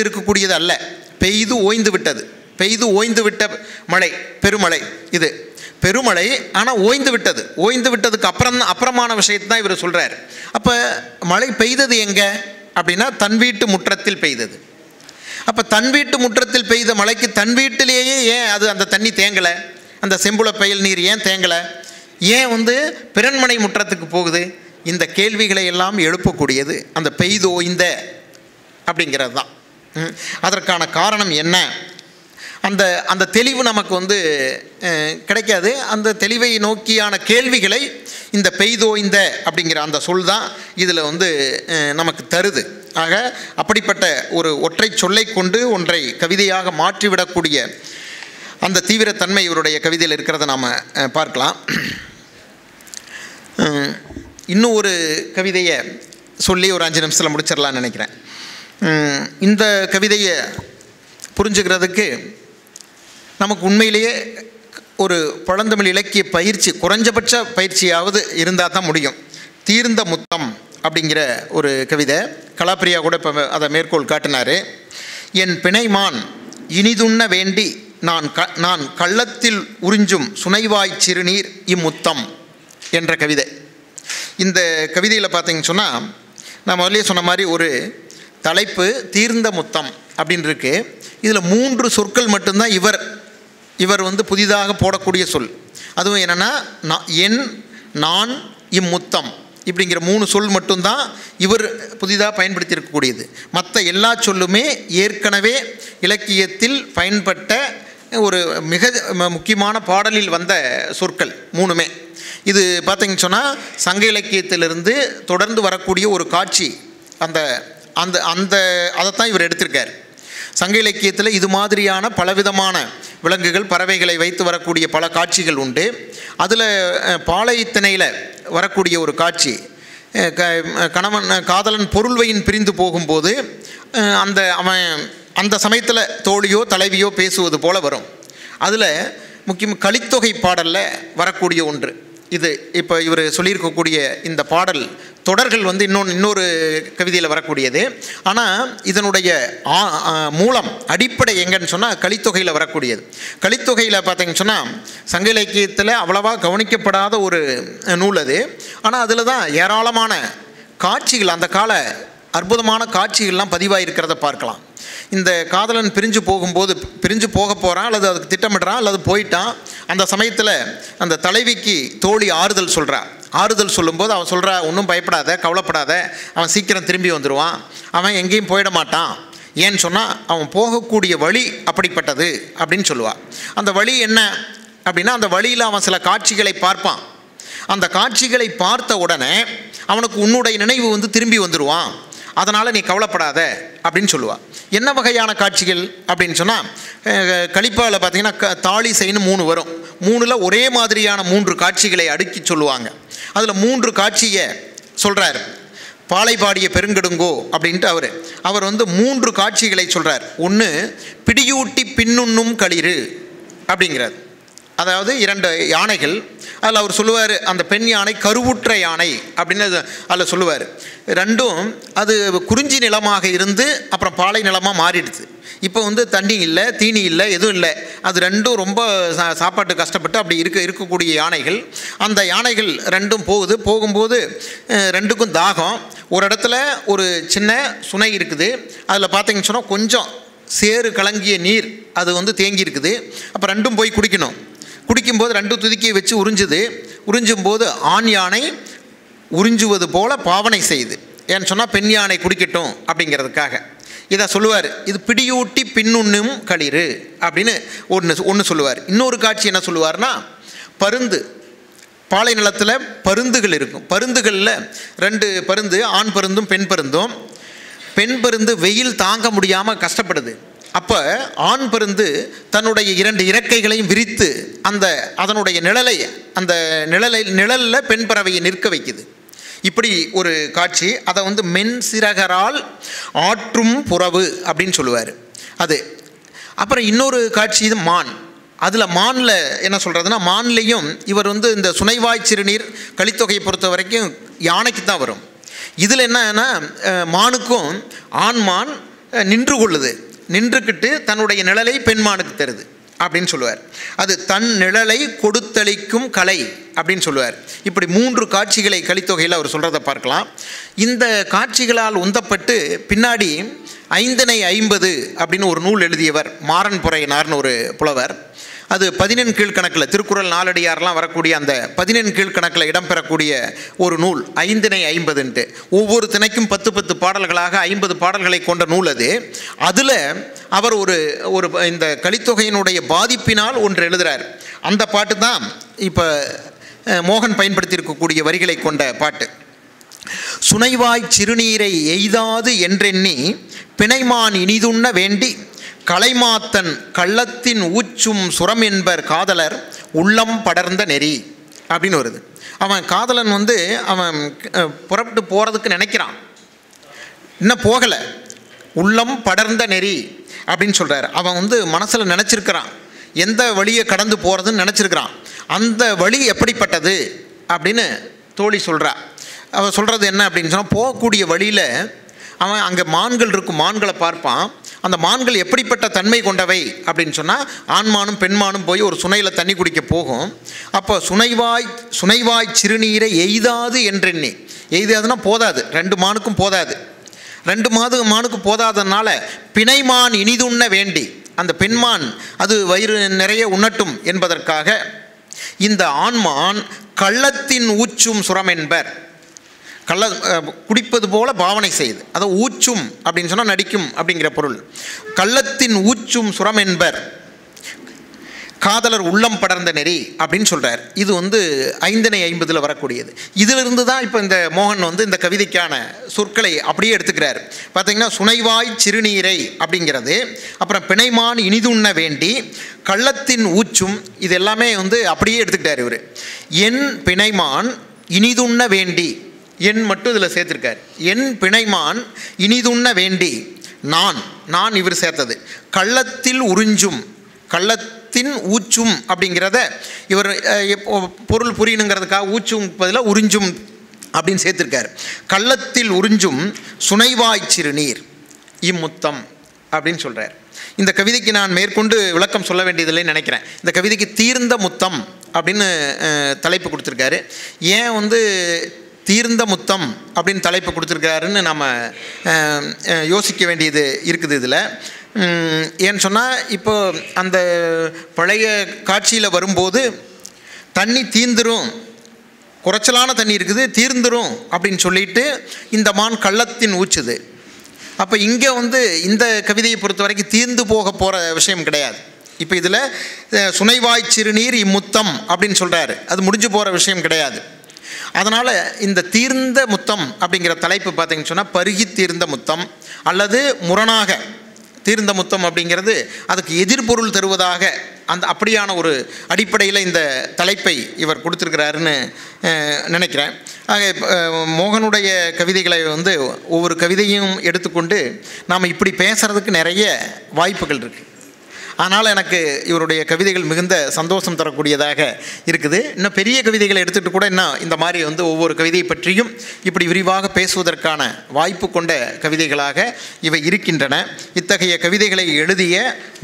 இருக்கக்கூடியது அல்ல, பெய்து ஓய்ந்து விட்டது. பெய்து ஓய்ந்து விட்ட மழை பெருமழை. இது பெருமழை, ஆனால் ஓய்ந்து விட்டதுக்கு அப்புறமான விஷயத்தை தான் இவர் சொல்கிறார். அப்போ மழை பெய்தது எங்கே அப்படின்னா தன் வீட்டு முற்றத்தில் பெய்தது. அப்போ தன் வீட்டு முற்றத்தில் பெய்த மழைக்கு தன் வீட்டிலேயே ஏன் அந்த தண்ணி தேங்கலை? அந்த செம்புல பெயல் நீர் ஏன் தேங்கலை? ஏன் பிறன்மனை முற்றத்துக்கு போகுது? இந்த கேள்விகளை எல்லாம் எழுப்பக்கூடியது அந்த பெய்தோய்ந்த அப்படிங்கிறது தான். அதற்கான காரணம் என்ன? அந்த தெளிவு நமக்கு கிடைக்காது. அந்த தெளிவை நோக்கியான கேள்விகளை இந்த பெய்தோய்ந்த அப்படிங்கிற அந்த சொல் தான் இதில் நமக்கு தருது. ஆக அப்படிப்பட்ட ஒரு ஒற்றை சொல்லை கொண்டு ஒன்றை கவிதையாக மாற்றிவிடக்கூடிய அந்த தீவிரத்தன்மை இவருடைய கவிதையில் இருக்கிறத நாம் பார்க்கலாம். இன்னும் ஒரு கவிதையை சொல்லி ஒரு 5 நிமிஷத்தில் முடிச்சிடலான்னு நினைக்கிறேன். இந்த கவிதையை புரிஞ்சுக்கிறதுக்கு நமக்கு உண்மையிலேயே ஒரு பழந்தமிழ் இலக்கிய பயிற்சி, குறைஞ்சபட்ச பயிற்சியாவது இருந்தால் தான் முடியும். தீர்ந்த முத்தம் அப்படிங்கிற ஒரு கவிதை, கலாப்பிரியா கூட இப்போ அதை மேற்கோள் காட்டினார். என் பிணைமான் இனிதுண்ண வேண்டி நான் கள்ளத்தில் உறிஞ்சும் சுனைவாய் சிறுநீர் இம்முத்தம் என்ற கவிதை. இந்த கவிதையில் பார்த்தீங்கன்னு சொன்னால், நான் முதலே சொன்ன மாதிரி ஒரு தலைப்பு தீர்ந்த முத்தம் அப்படின்னு இருக்கு. இதில் 3 சொற்கள் மட்டும்தான் இவர் புதிதாக போடக்கூடிய சொல். அதுவும் என்னென்னா நான் இம்முத்தம் இப்படிங்கிற 3 சொல் மட்டும்தான் இவர் புதிதாக பயன்படுத்தியிருக்கக்கூடியது. மற்ற எல்லா சொல்லுமே ஏற்கனவே இலக்கியத்தில் பயன்பட்ட ஒரு மிக முக்கியமான பாடலில் வந்த சொற்கள் 3மே. இது பார்த்தீங்கன்னு சொன்னால் சங்க இலக்கியத்திலிருந்து தொடர்ந்து வரக்கூடிய ஒரு காட்சி. அதைத்தான் இவர் எடுத்திருக்கார். சங்க இலக்கியத்தில் இது மாதிரியான பலவிதமான விலங்குகள், பறவைகளை வைத்து வரக்கூடிய பல காட்சிகள் உண்டு. அதில் பாளையத்திணையில் வரக்கூடிய ஒரு காட்சி, காதலன் பொருள்வையின் பிரிந்து போகும்போது அவன் அந்த சமயத்தில் தோழியோ தலைவியோ பேசுவது போல வரும். அதில் முக்கியம் கலித்தொகை பாடலில் வரக்கூடிய ஒன்று இது. இப்போ இவர் சொல்லியிருக்கக்கூடிய இந்த பாடல் தொடர்கள் இன்னொரு கவிதையில் வரக்கூடியது. ஆனால் இதனுடைய மூலம் அடிப்படை எங்கன்னு சொன்னால் கலித்தொகையில் வரக்கூடியது. கலித்தொகையில் பார்த்தீங்கன்னு சொன்னால் சங்க இலக்கியத்தில் அவ்வளவா கவனிக்கப்படாத ஒரு நூல் அது. ஆனால் அதில் தான் ஏராளமான காட்சிகள், அந்த கால அற்புதமான காட்சிகள்லாம் பதிவாயிருக்கிறத பார்க்கலாம். இந்த காதலன் பிரிஞ்சு போக போகிறான், அல்லது அதுக்கு திட்டமிடுறான், அல்லது போயிட்டான். அந்த சமயத்தில் அந்த தலைவிக்கு தோழி ஆறுதல் சொல்கிறா. ஆறுதல் சொல்லும்போது அவன் சொல்கிறா, ஒன்றும் பயப்படாத, கவலைப்படாத, அவன் சீக்கிரம் திரும்பி வந்துடுவான், அவன் எங்கேயும் போயிட மாட்டான். ஏன்னு சொன்னால் அவன் போகக்கூடிய வழி அப்படிப்பட்டது அப்படின்னு சொல்லுவாள். அந்த வழி என்ன அப்படின்னா, அந்த வழியில் அவன் சில காட்சிகளை பார்ப்பான். அந்த காட்சிகளை பார்த்த உடனே அவனுக்கு உன்னுடைய நினைவு திரும்பி வந்துடுவான், அதனால் நீ கவலைப்படாத அப்படின்னு சொல்லுவாள். என்ன வகையான காட்சிகள் அப்படின்னு சொன்னால், கலிப்பாவில் பார்த்தீங்கன்னா தாலி செய்யணும் 3 வரும். 3ல் ஒரே மாதிரியான 3 காட்சிகளை அடுக்கி சொல்லுவாங்க. அதில் 3 காட்சியை சொல்கிறார். பாலை பாடிய பெருங்கெடுங்கோ அப்படின்ட்டு அவர் 3 காட்சிகளை சொல்கிறார். ஒன்று பிடியூட்டி பின்னுண்ணும் களிறு அப்படிங்கிறார். அதாவது 2 யானைகள், அதில் அவர் சொல்லுவார் அந்த பெண் யானை கருவுற்ற யானை அப்படின்னு அதில் சொல்லுவார். 2ம் அது குறிஞ்சி நிலமாக இருந்து அப்புறம் பாலை நிலமாக மாறிடுது. இப்போ தண்ணி இல்லை, தீனி இல்லை, எதுவும் இல்லை. அது 2ம் ரொம்ப சாப்பாட்டு கஷ்டப்பட்டு அப்படி இருக்கக்கூடிய யானைகள். அந்த யானைகள் 2ம் போகும்போது 2க்கும் தாகம். ஒரு இடத்துல ஒரு சின்ன சுனை இருக்குது. அதில் பார்த்தீங்கன்னு சொன்னால் கொஞ்சம் சேறு கலங்கிய நீர் அது தேங்கி இருக்குது. அப்போ 2ம் போய் குடிக்கும்போது 2 துதிக்கியை வச்சு உறிஞ்சும்போது ஆண் யானை உறிஞ்சுவது போல பாவனை செய்யுது. ஏன்னு சொன்னால் பெண் யானை குடிக்கட்டும் அப்படிங்கிறதுக்காக இதை சொல்லுவார். இது பிடியூட்டி பின்னுண்ணும் களிறு அப்படின்னு ஒன்று சொல்லுவார். இன்னொரு காட்சி என்ன சொல்லுவார்னா, பருந்து, பாலை நிலத்தில் பருந்துகள் இருக்கும். பருந்துகளில் 2 பருந்து, ஆண் பருந்தும் பெண் பருந்தும். பெண் பருந்து வெயில் தாங்க முடியாமல் கஷ்டப்படுது. அப்போ ஆண் பருந்து தன்னுடைய 2 இறக்கைகளையும் விரித்து அதனுடைய நிழலில் பெண் பறவையை நிற்க வைக்குது. இப்படி ஒரு காட்சி. அதை மென் சிறகரால் ஆற்றும் புறவு அப்படின்னு சொல்லுவார். அது அப்புறம் இன்னொரு காட்சி இது மான். அதில் மானில் என்ன சொல்கிறதுனா, மான்லேயும் இவர் இந்த சுனைவாய் சிறுநீர் கலித்தொகையை பொறுத்த வரைக்கும் யானைக்கு தான் வரும். இதில் என்னன்னா, மானுக்கும் ஆண் மான் நின்றுக்கிட்டு தன்னுடைய நிழலை பெண்மானுக்கு தருது. அப்படின்னு சொல்லுவார். அது தன் நிழலை கொடுத்தளிக்கும் கலை அப்படின்னு சொல்லுவார். இப்படி 3 காட்சிகளை கலித்தொகையில் அவர் சொல்கிறத பார்க்கலாம். இந்த காட்சிகளால் உந்தப்பட்டு பின்னாடி 550 அப்படின்னு ஒரு நூல் எழுதியவர் மாறன் புரையனார்னு ஒரு புலவர். அது 14 கீழ்கணக்கில் திருக்குறள் நாலடியாரெலாம் வரக்கூடிய அந்த 14 கீழ்கணக்கில் இடம்பெறக்கூடிய ஒரு நூல் 550 ஒவ்வொரு திணைக்கும் 10 பாடல்களாக 50 பாடல்களை கொண்ட நூல் அது. அதில் அவர் ஒரு இந்த கலித்தொகையினுடைய பாதிப்பினால் ஒன்று எழுதுகிறார். அந்த பாட்டு தான் இப்போ மோகன் பயன்படுத்தியிருக்கக்கூடிய வரிகளை கொண்ட பாட்டு. சுனைவாய் சிறுநீரை எய்தாது என்றெண்ணி பிணைமான் இனிதுண்ண வேண்டி கலைமாத்தன் கள்ளத்தின் ஊச்சும் சுரம் என்பர் காதலர் உள்ளம் படர்ந்த நெறி அப்படின்னு வருது. அவன் காதலன் அவன் புறப்பட்டு போகிறதுக்கு நினைக்கிறான், இன்னும் போகலை, உள்ளம் படர்ந்த நெறி அப்படின்னு சொல்கிறார். அவன் மனசில் நினச்சிருக்கிறான், எந்த வழியை கடந்து போகிறதுன்னு நினச்சிருக்கிறான். அந்த வழி எப்படிப்பட்டது அப்படின்னு தோழி சொல்கிறா. அவன் சொல்கிறது என்ன அப்படின்னு சொன்னால், போகக்கூடிய வழியில் அவன் அங்கே மான்கள் இருக்கும், மான்களை பார்ப்பான். அந்த மான்கள் எப்படிப்பட்ட தன்மை கொண்டவை அப்படின்னு சொன்னால், ஆண்மானும் பெண்மானும் போய் ஒரு சுனையில் தண்ணி குடிக்க போகும். அப்போ சுனைவாய் சிறுநீரை எய்தாது என்றெண்ணி, எய்தாதுன்னா போதாது, 2 மானுக்கும் போதாது, 2 மானுக்கும் போதாதனால பிணைமான் இனிதுண்ண வேண்டி, அந்த பெண்மான் அது வயிறு நிறைய உண்ணட்டும் என்பதற்காக இந்த ஆண்மான் கள்ளத்தின் ஊச்சும் சுரம் என்பர், கள்ள குடிப்பது போல பாவனை செய்யுது. அதை ஊச்சும் அப்படின்னு சொன்னால் நடிக்கும் அப்படிங்கிற பொருள். கள்ளத்தின் ஊச்சும் சுரம் என்பர் காதலர் உள்ளம் படர்ந்த நெறி அப்படின்னு சொல்கிறார். இது 550 வரக்கூடியது. இதிலிருந்து தான் இப்போ இந்த மோகன் இந்த கவிதைக்கான சொற்களை அப்படியே எடுத்துக்கிறார். பார்த்தீங்கன்னா, சுனைவாய் சிறுநீரை அப்படிங்கிறது, அப்புறம் பிணைமான் இனிதுண்ண வேண்டி, கள்ளத்தின் ஊச்சும், இது எல்லாமே அப்படியே எடுத்துக்கிட்டார் இவர். என் பிணைமான் இனிதுண்ண வேண்டி, என் மட்டும் இதில் சேர்த்துருக்கார். என் பிணைமான் இனிதுண்ண வேண்டி, நான் இவர் சேர்த்தது. கள்ளத்தில் உறிஞ்சும், கள்ளத்தின் ஊச்சும் அப்படிங்கிறத இவர் பொருள் புரியணுங்கிறதுக்காக ஊச்சும் பதிலாக உறிஞ்சும் அப்படின்னு சேர்த்துருக்கார். கள்ளத்தில் உறிஞ்சும் சுனைவாய் சிறுநீர் இம்முத்தம் அப்படின்னு சொல்கிறார். இந்த கவிதைக்கு நான் மேற்கொண்டு விளக்கம் சொல்ல வேண்டியதில்லைன்னு நினைக்கிறேன். இந்த கவிதைக்கு தீர்ந்த முத்தம் அப்படின்னு தலைப்பு கொடுத்துருக்காரு. ஏன் தீர்ந்த முத்தம் அப்படின்னு தலைப்பு கொடுத்துருக்காருன்னு நம்ம யோசிக்க வேண்டியது இருக்குது இதில். ஏன்னு சொன்னால், இப்போ அந்த பழைய காட்சியில் வரும்போது தண்ணி தீர்ந்துரும், குறைச்சலான தண்ணி இருக்குது, தீர்ந்துரும் அப்படின்னு சொல்லிட்டு இந்த மான் கள்ளத்தின் ஊச்சுது. அப்போ இங்கே இந்த கவிதையை பொறுத்த வரைக்கும் தீர்ந்து போகிற விஷயம் கிடையாது. இப்போ இதில் சுனைவாய் சிறுநீர் இம்முத்தம் அப்படின்னு சொல்கிறாரு, அது முடிஞ்சு போகிற விஷயம் கிடையாது. அதனால் இந்த தீர்ந்த முத்தம் அப்படிங்கிற தலைப்பு பார்த்தீங்கன்னு சொன்னால், பருகி தீர்ந்த முத்தம் அல்லது முரணாக தீர்ந்த முத்தம் அப்படிங்கிறது அதுக்கு எதிர்பொருள் தருவதாக அப்படியான ஒரு அடிப்படையில் இந்த தலைப்பை இவர் கொடுத்துருக்கிறாருன்னு நினைக்கிறேன். ஆக மோகனுடைய கவிதைகளை ஒவ்வொரு கவிதையும் எடுத்துக்கொண்டு நாம் இப்படி பேசுகிறதுக்கு நிறைய வாய்ப்புகள் இருக்குது. ஆனால் எனக்கு இவருடைய கவிதைகள் மிகுந்த சந்தோஷம் தரக்கூடியதாக இருக்குது. இன்னும் பெரிய கவிதைகளை எடுத்துகிட்டு கூட இன்னும் இந்த மாதிரி ஒவ்வொரு கவிதையை பற்றியும் இப்படி விரிவாக பேசுவதற்கான வாய்ப்பு கொண்ட கவிதைகளாக இவை இருக்கின்றன. இத்தகைய கவிதைகளை எழுதிய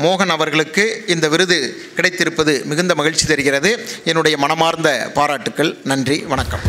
மோகன் அவர்களுக்கு இந்த விருது கிடைத்திருப்பது மிகுந்த மகிழ்ச்சி தருகிறது. என்னுடைய மனமார்ந்த பாராட்டுக்கள். நன்றி, வணக்கம்.